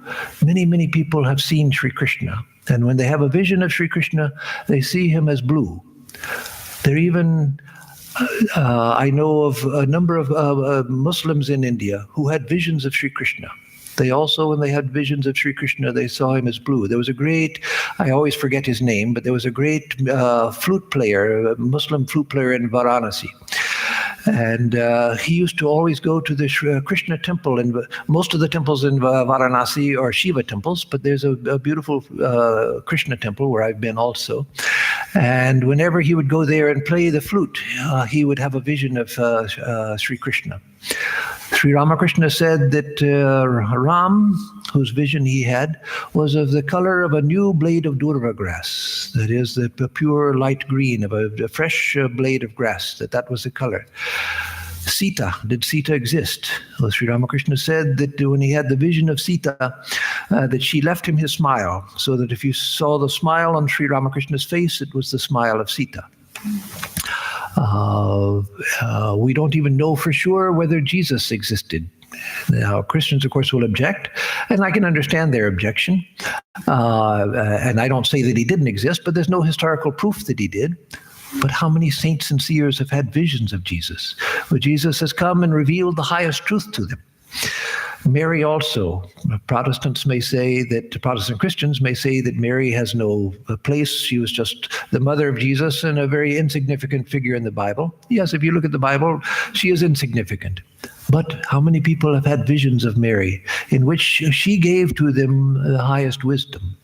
Many, many people have seen Sri Krishna, and when they have a vision of Sri Krishna, they see him as blue. They're even, I know of a number of Muslims in India who had visions of Sri Krishna. They also, when they had visions of Sri Krishna, they saw him as blue. There was a great, I always forget his name, but there was a great flute player, a Muslim flute player in Varanasi. And he used to always go to the Krishna temple, and most of the temples in Varanasi are Shiva temples, but there's a beautiful Krishna temple where I've been also. And whenever he would go there and play the flute, he would have a vision of Sri Krishna. Sri Ramakrishna said that Ram, whose vision he had, was of the color of a new blade of durva grass. That is, the pure light green of a fresh blade of grass, that was the color. Sita, did Sita exist? Well, Sri Ramakrishna said that when he had the vision of Sita, that she left him his smile, so that if you saw the smile on Sri Ramakrishna's face, it was the smile of Sita. We don't even know for sure whether Jesus existed. Now, Christians, of course, will object, and I can understand their objection. And I don't say that he didn't exist, but there's no historical proof that he did. But how many saints and seers have had visions of Jesus, where Jesus has come and revealed the highest truth to them? Mary also. Protestant Christians may say that Mary has no place. She was just the mother of Jesus and a very insignificant figure in the Bible. Yes, if you look at the Bible, she is insignificant. But how many people have had visions of Mary in which she gave to them the highest wisdom?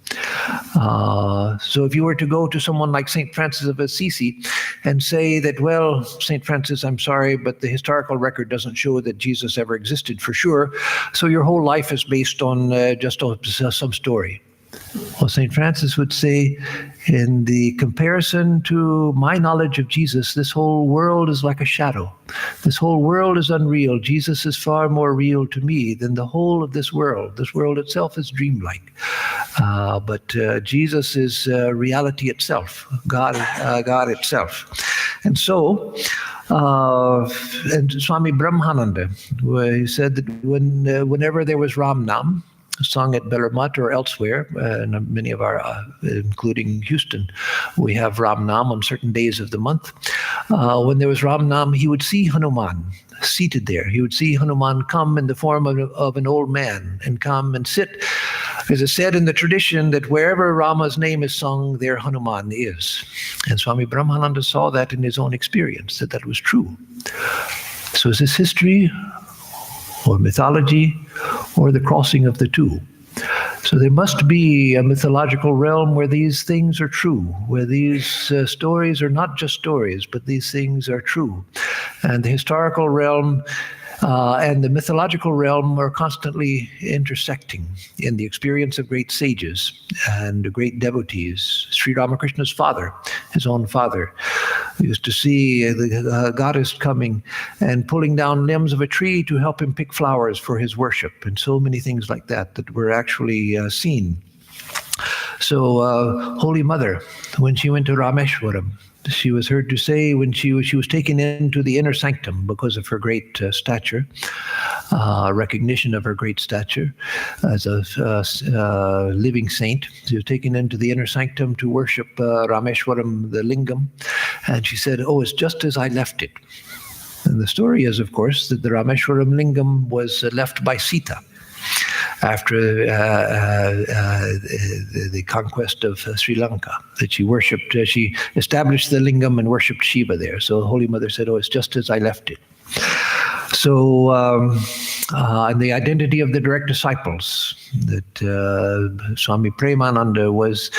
So if you were to go to someone like St. Francis of Assisi and say that, well, St. Francis, I'm sorry, but the historical record doesn't show that Jesus ever existed for sure, so your whole life is based on just some story. Well, St. Francis would say, in the comparison to my knowledge of Jesus, this whole world is like a shadow. This whole world is unreal. Jesus is far more real to me than the whole of this world. This world itself is dreamlike. But Jesus is reality itself, God itself. And so, and Swami Brahmananda, he said that whenever there was Ram Nam, sung at Bellarmut or elsewhere, and many of our, including Houston, we have Ram Nam on certain days of the month. When there was Ram Nam, he would see Hanuman seated there. He would see Hanuman come in the form of an old man and come and sit. As is said in the tradition that wherever Rama's name is sung, there Hanuman is. And Swami Brahmananda saw that in his own experience, that was true. So is this history or mythology or the crossing of the two? So there must be a mythological realm where these things are true, where these stories are not just stories, but these things are true. And the historical realm and the mythological realm are constantly intersecting in the experience of great sages and great devotees. Sri Ramakrishna's father, his own father, used to see the goddess coming and pulling down limbs of a tree to help him pick flowers for his worship, and so many things like that were actually seen. So Holy Mother, when she went to Rameshwaram, she was heard to say, when she was taken into the inner sanctum because of her great stature, recognition of her great stature as a living saint. She was taken into the inner sanctum to worship Rameshwaram, the lingam, and she said, "Oh, it's just as I left it." And the story is, of course, that the Rameshwaram lingam was left by Sita after the conquest of Sri Lanka, that she worshipped, she established the lingam and worshipped Shiva there. So Holy Mother said, "Oh, it's just as I left it." So, and the identity of the direct disciples, that Swami Premananda was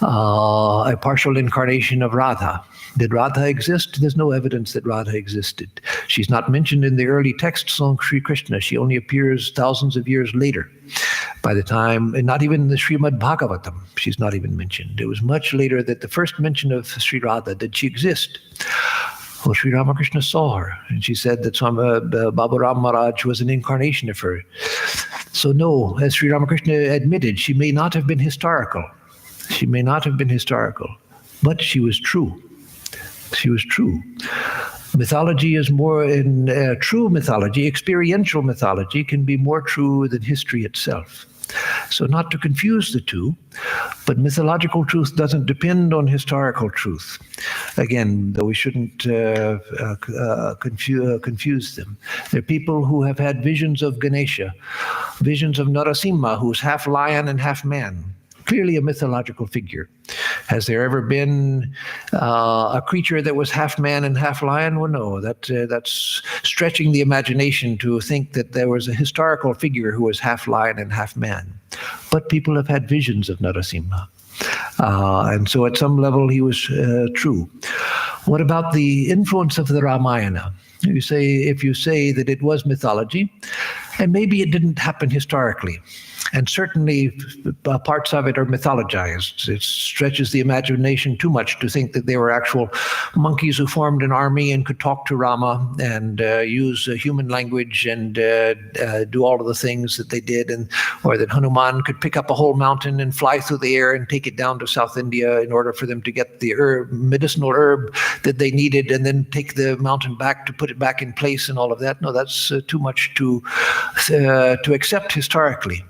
a partial incarnation of Radha. Did Radha exist? There's no evidence that Radha existed. She's not mentioned in the early texts on Sri Krishna. She only appears thousands of years later. By the time, and not even in the Srimad Bhagavatam, she's not even mentioned. It was much later that the first mention of Sri Radha, did she exist? Well, Sri Ramakrishna saw her, and she said that Babu Ram Maharaj was an incarnation of her. So no, as Sri Ramakrishna admitted, she may not have been historical. She may not have been historical, but she was true. She was true. Mythology is more, in true mythology, experiential mythology can be more true than history itself. So not to confuse the two, but mythological truth doesn't depend on historical truth. Again, though we shouldn't confuse them. There are people who have had visions of Ganesha, visions of Narasimha, who's half lion and half man. Clearly a mythological figure. Has there ever been a creature that was half man and half lion? Well, no, that's stretching the imagination to think that there was a historical figure who was half lion and half man. But people have had visions of Narasimha. And so at some level he was true. What about the influence of the Ramayana? If you say that it was mythology, and maybe it didn't happen historically, and certainly parts of it are mythologized. It stretches the imagination too much to think that they were actual monkeys who formed an army and could talk to Rama and use human language and do all of the things that they did, or that Hanuman could pick up a whole mountain and fly through the air and take it down to South India in order for them to get the medicinal herb that they needed, and then take the mountain back to put it back in place and all of that. No, that's too much to accept historically.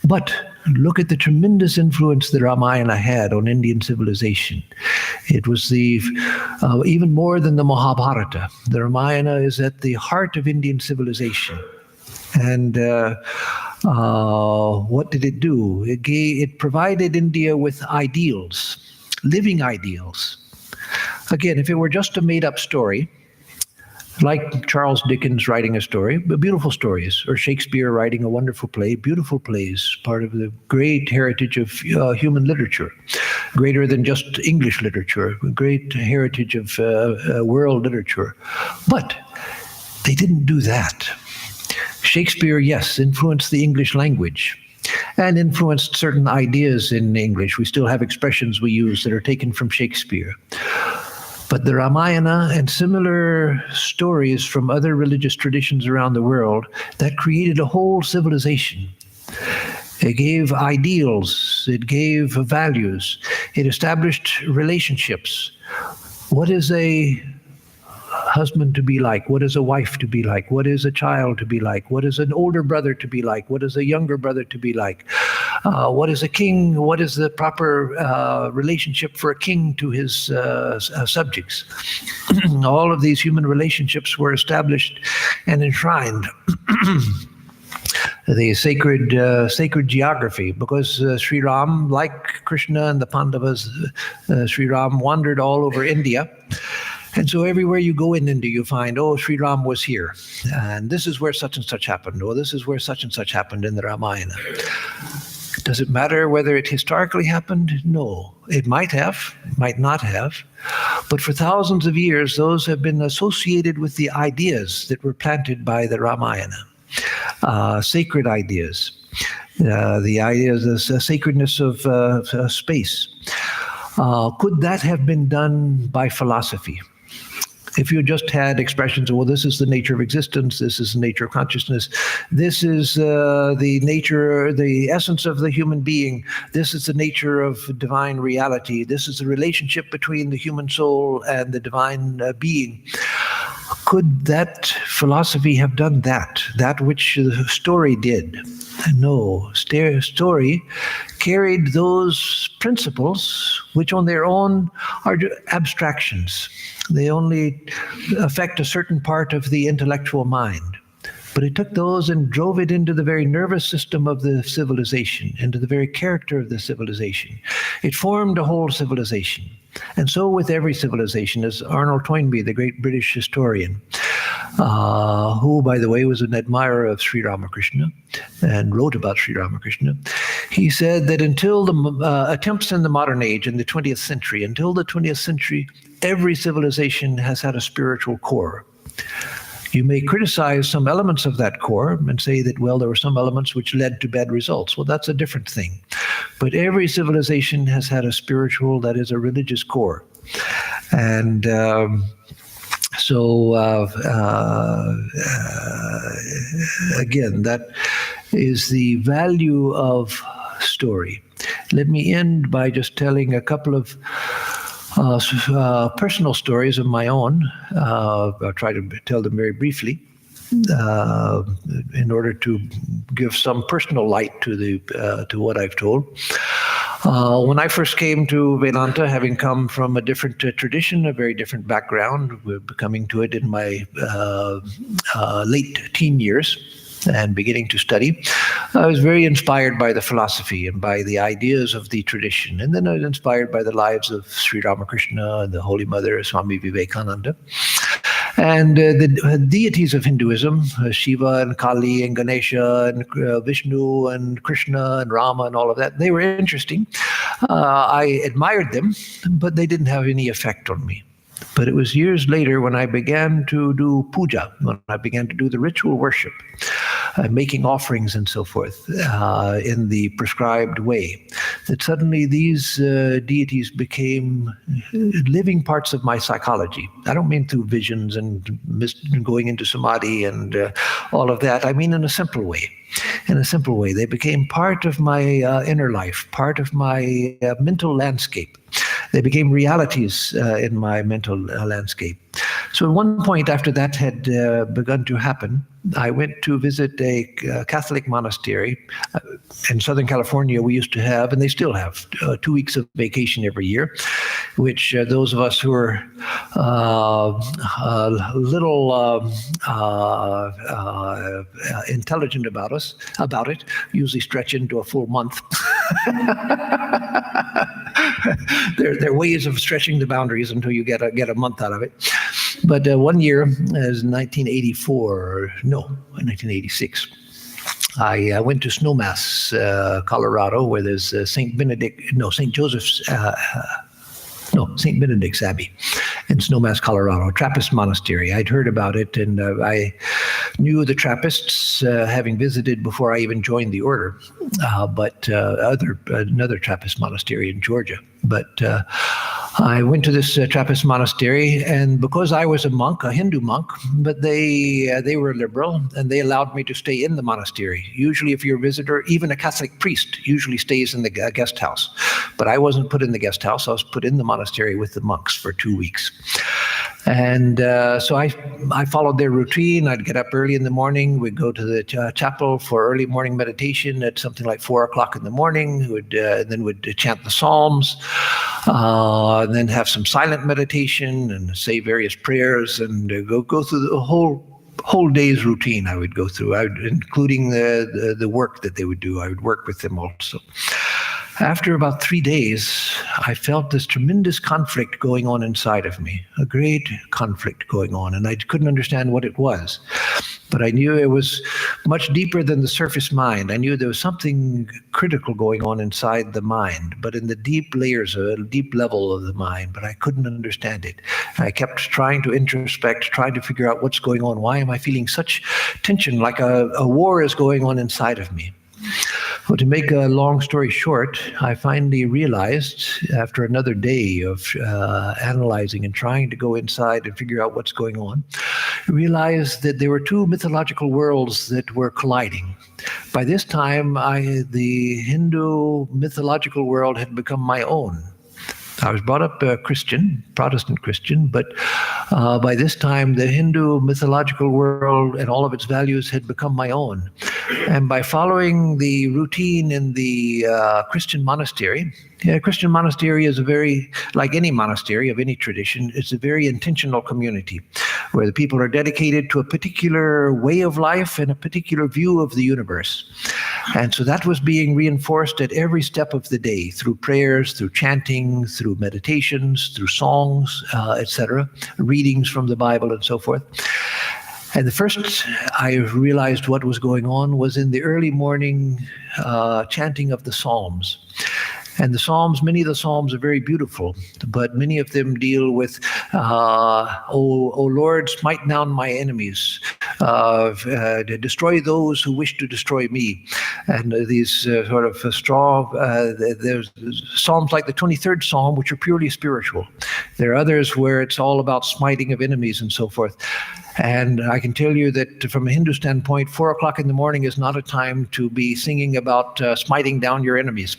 But look at the tremendous influence that Ramayana had on Indian civilization. It was even more than the Mahabharata. The Ramayana is at the heart of Indian civilization. And what did it do? It provided India with ideals, living ideals. Again, if it were just a made-up story, like Charles Dickens writing a story, but beautiful stories, or Shakespeare writing a wonderful play, beautiful plays, part of the great heritage of human literature, greater than just English literature, great heritage of world literature. But they didn't do that. Shakespeare, yes, influenced the English language. and influenced certain ideas in English. We still have expressions we use that are taken from Shakespeare. But the Ramayana and similar stories from other religious traditions around the world, that created a whole civilization. It gave ideals, it gave values, it established relationships. What is a husband to be like? What is a wife to be like? What is a child to be like? What is an older brother to be like? What is a younger brother to be like? What is a king? What is the proper relationship for a king to his subjects? All of these human relationships were established and enshrined. The sacred geography, because Sri Ram, like Krishna and the Pandavas, Sri Ram wandered all over India. And so everywhere you go in India, you find, oh, Sri Ram was here, and this is where such and such happened, or this is where such and such happened in the Ramayana. Does it matter whether it historically happened? No. It might have, might not have. But for thousands of years, those have been associated with the ideas that were planted by the Ramayana. Sacred ideas, the ideas, the sacredness of space. Could that have been done by philosophy? If you just had expressions of, well, this is the nature of existence, this is the nature of consciousness, this is the nature, the essence of the human being, this is the nature of divine reality, this is the relationship between the human soul and the divine being. Could that philosophy have done that? That which the story did? No. Story carried those principles which on their own are abstractions. They only affect a certain part of the intellectual mind. But it took those and drove it into the very nervous system of the civilization, into the very character of the civilization. It formed a whole civilization. And so with every civilization, as Arnold Toynbee, the great British historian, who, by the way, was an admirer of Sri Ramakrishna and wrote about Sri Ramakrishna, he said that until the attempts in the modern age, in the 20th century, until the 20th century, every civilization has had a spiritual core. You may criticize some elements of that core and say that, well, there were some elements which led to bad results. Well, that's a different thing. But every civilization has had a spiritual, that is a religious core. And again, that is the value of story. Let me end by just telling a couple of personal stories of my own. I'll try to tell them very briefly in order to give some personal light to what I've told. When I first came to Vedanta, having come from a different tradition, a very different background, coming to it in my late teen years and beginning to study, I was very inspired by the philosophy and by the ideas of the tradition. And then I was inspired by the lives of Sri Ramakrishna and the Holy Mother, Swami Vivekananda. And the deities of Hinduism, Shiva and Kali and Ganesha and Vishnu and Krishna and Rama and all of that, they were interesting. I admired them, but they didn't have any effect on me. But it was years later when I began to do puja, when I began to do the ritual worship, making offerings and so forth in the prescribed way, that suddenly these deities became living parts of my psychology. I don't mean through visions and going into samadhi and all of that. I mean in a simple way. In a simple way, they became part of my inner life, part of my mental landscape. They became realities in my mental landscape. So at one point after that had begun to happen, I went to visit a Catholic monastery. In Southern California, we used to have, and they still have, 2 weeks of vacation every year, which those of us who are a little intelligent about it usually stretch into a full month. There are ways of stretching the boundaries until you get a month out of it. But one year, as 1986, I went to Snowmass, Colorado, where there's St. Benedict's Abbey in Snowmass, Colorado, a Trappist monastery. I'd heard about it, and I knew the Trappists, having visited before I even joined the order, but another Trappist monastery in Georgia. But I went to this Trappist monastery, and because I was a monk, a Hindu monk, but they were liberal, and they allowed me to stay in the monastery. Usually, if you're a visitor, even a Catholic priest usually stays in the guest house. But I wasn't put in the guest house. I was put in the monastery with the monks for 2 weeks. And so I followed their routine. I'd get up early in the morning. We'd go to the chapel for early morning meditation at something like 4 o'clock in the morning. Then we'd chant the Psalms, and then have some silent meditation and say various prayers, and go through the whole day's routine. I would go through, including the work that they would do. I would work with them also. After about 3 days, I felt this tremendous conflict going on inside of me, a great conflict going on, and I couldn't understand what it was. But I knew it was much deeper than the surface mind. I knew there was something critical going on inside the mind, but in the deep layers, a deep level of the mind, but I couldn't understand it. And I kept trying to introspect, trying to figure out what's going on. Why am I feeling such tension, like a war is going on inside of me? Well, to make a long story short, I finally realized, after another day of analyzing and trying to go inside and figure out what's going on, I realized that there were two mythological worlds that were colliding. By this time, the Hindu mythological world had become my own. I was brought up a Christian, Protestant Christian, but by this time the Hindu mythological world and all of its values had become my own. And by following the routine in the Christian monastery, a Christian monastery is like any monastery of any tradition, it's a very intentional community where the people are dedicated to a particular way of life and a particular view of the universe. And so that was being reinforced at every step of the day through prayers, through chanting, through meditations, through songs, etc., readings from the Bible and so forth. And the first I realized what was going on was in the early morning chanting of the Psalms. And the Psalms, many of the Psalms are very beautiful, but many of them deal with, O Lord, smite down my enemies, destroy those who wish to destroy me. And these sort of strong, there's Psalms like the 23rd Psalm, which are purely spiritual. There are others where it's all about smiting of enemies and so forth. And I can tell you that from a Hindu standpoint, 4 o'clock in the morning is not a time to be singing about smiting down your enemies.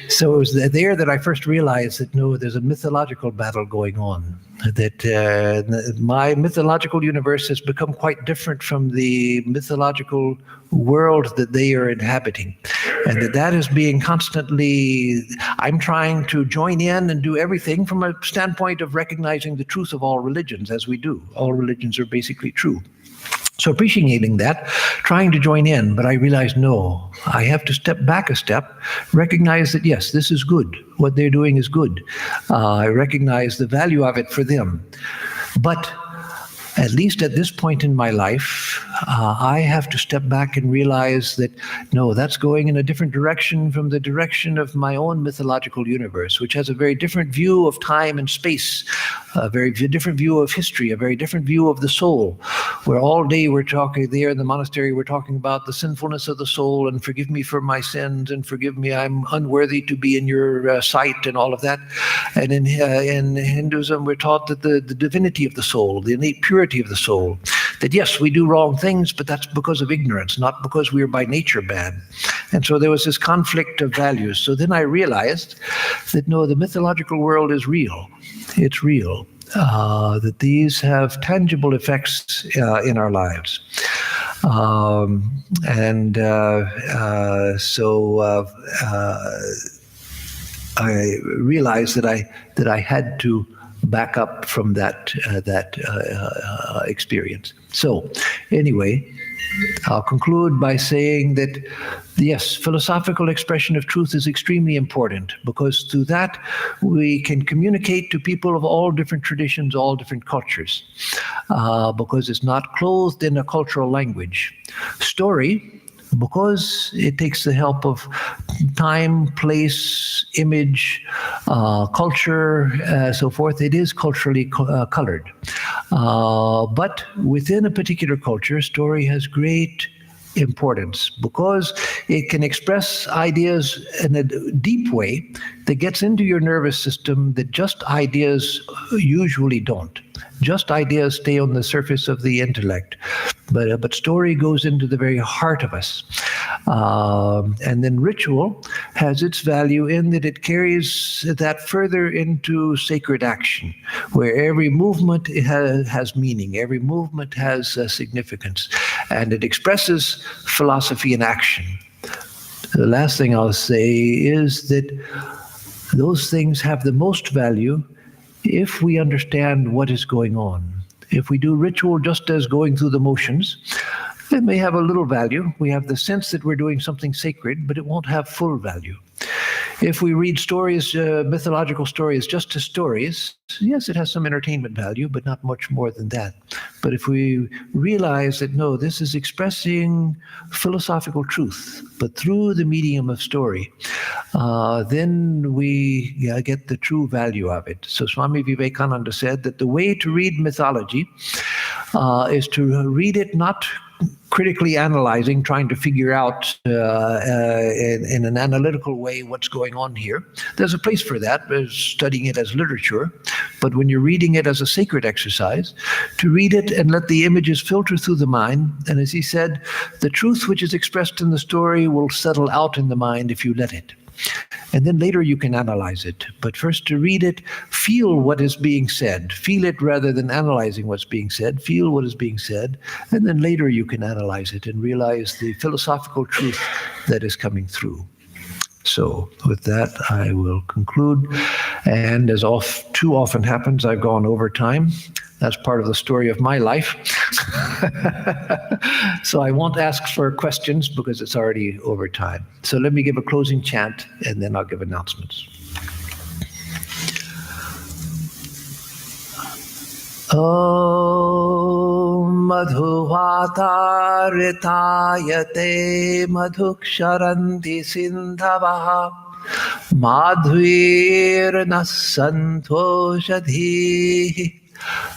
So it was there that I first realized that no, there's a mythological battle going on, that my mythological universe has become quite different from the mythological world that they are inhabiting, and that is being constantly, I'm trying to join in and do everything from a standpoint of recognizing the truth of all religions, as we do. All religions are basically true. So appreciating that, trying to join in, but I realized, no, I have to step back a step, recognize that, yes, this is good. What they're doing is good. I recognize the value of it for them. But at least at this point in my life, I have to step back and realize that, no, that's going in a different direction from the direction of my own mythological universe, which has a very different view of time and space, a very different view of history, a very different view of the soul, where all day we're talking there in the monastery, we're talking about the sinfulness of the soul and forgive me for my sins and forgive me, I'm unworthy to be in your sight and all of that. And in Hinduism, we're taught that the divinity of the soul, the innate purity of the soul, that yes, we do wrong things, but that's because of ignorance, not because we are by nature bad. And so there was this conflict of values. So then I realized that no, the mythological world is real. It's real. That these have tangible effects in our lives. So I realized that I had to back up from that experience. So anyway, I'll conclude by saying that, yes, philosophical expression of truth is extremely important, because through that we can communicate to people of all different traditions, all different cultures, because it's not clothed in a cultural language. Story because it takes the help of time, place, image, culture, so forth. It is culturally colored. But within a particular culture, story has great importance because it can express ideas in a deep way that gets into your nervous system that just ideas usually don't. Just ideas stay on the surface of the intellect, but story goes into the very heart of us. And then ritual has its value in that it carries that further into sacred action, where every movement has meaning, every movement has significance, and it expresses philosophy in action. The last thing I'll say is that those things have the most value if we understand what is going on. If we do ritual just as going through the motions, it may have a little value. We have the sense that we're doing something sacred, but it won't have full value. If we read stories, mythological stories, just as stories, yes, it has some entertainment value, but not much more than that. But if we realize that, no, this is expressing philosophical truth, but through the medium of story, then we get the true value of it. So Swami Vivekananda said that the way to read mythology is to read it not critically analyzing, trying to figure out in an analytical way what's going on here. There's a place for that, studying it as literature. But when you're reading it as a sacred exercise, to read it and let the images filter through the mind. And as he said, the truth which is expressed in the story will settle out in the mind if you let it. And then later you can analyze it. But first to read it, feel what is being said. Feel it rather than analyzing what's being said. Feel what is being said. And then later you can analyze it and realize the philosophical truth that is coming through. So with that, I will conclude. And as too often happens, I've gone over time. That's part of the story of my life. So I won't ask for questions because it's already over time. So let me give a closing chant and then I'll give announcements. Om madhuvatarithayate madhuksharanti sindhavaha madhvirna santoshadhihi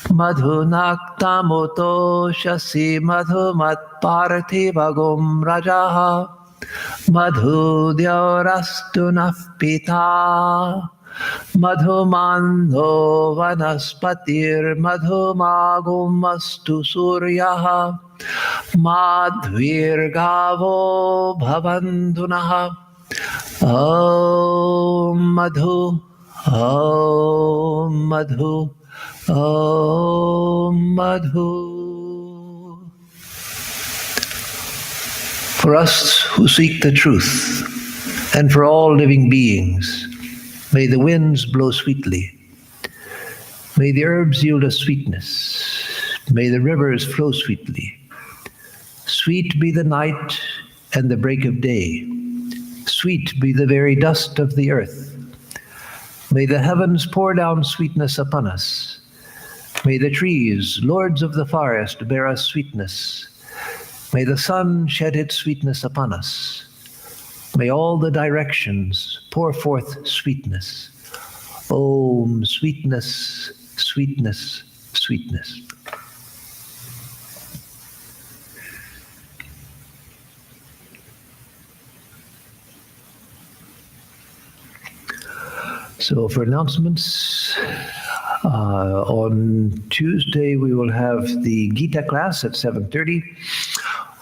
madhunaktamutoshasi madhumatparthivagum rajaha madhudyaurastu nafpita madhumandho vanaspatir madhumagumastu suryaha madhvirgavo bhavantunaha. Om madhu, om madhu, om madhu. For us who seek the truth, and for all living beings, may the winds blow sweetly. May the herbs yield us sweetness. May the rivers flow sweetly. Sweet be the night and the break of day. Sweet be the very dust of the earth. May the heavens pour down sweetness upon us. May the trees, lords of the forest, bear us sweetness. May the sun shed its sweetness upon us. May all the directions pour forth sweetness. Om, sweetness, sweetness, sweetness. So for announcements, on Tuesday we will have the Gita class at 7:30.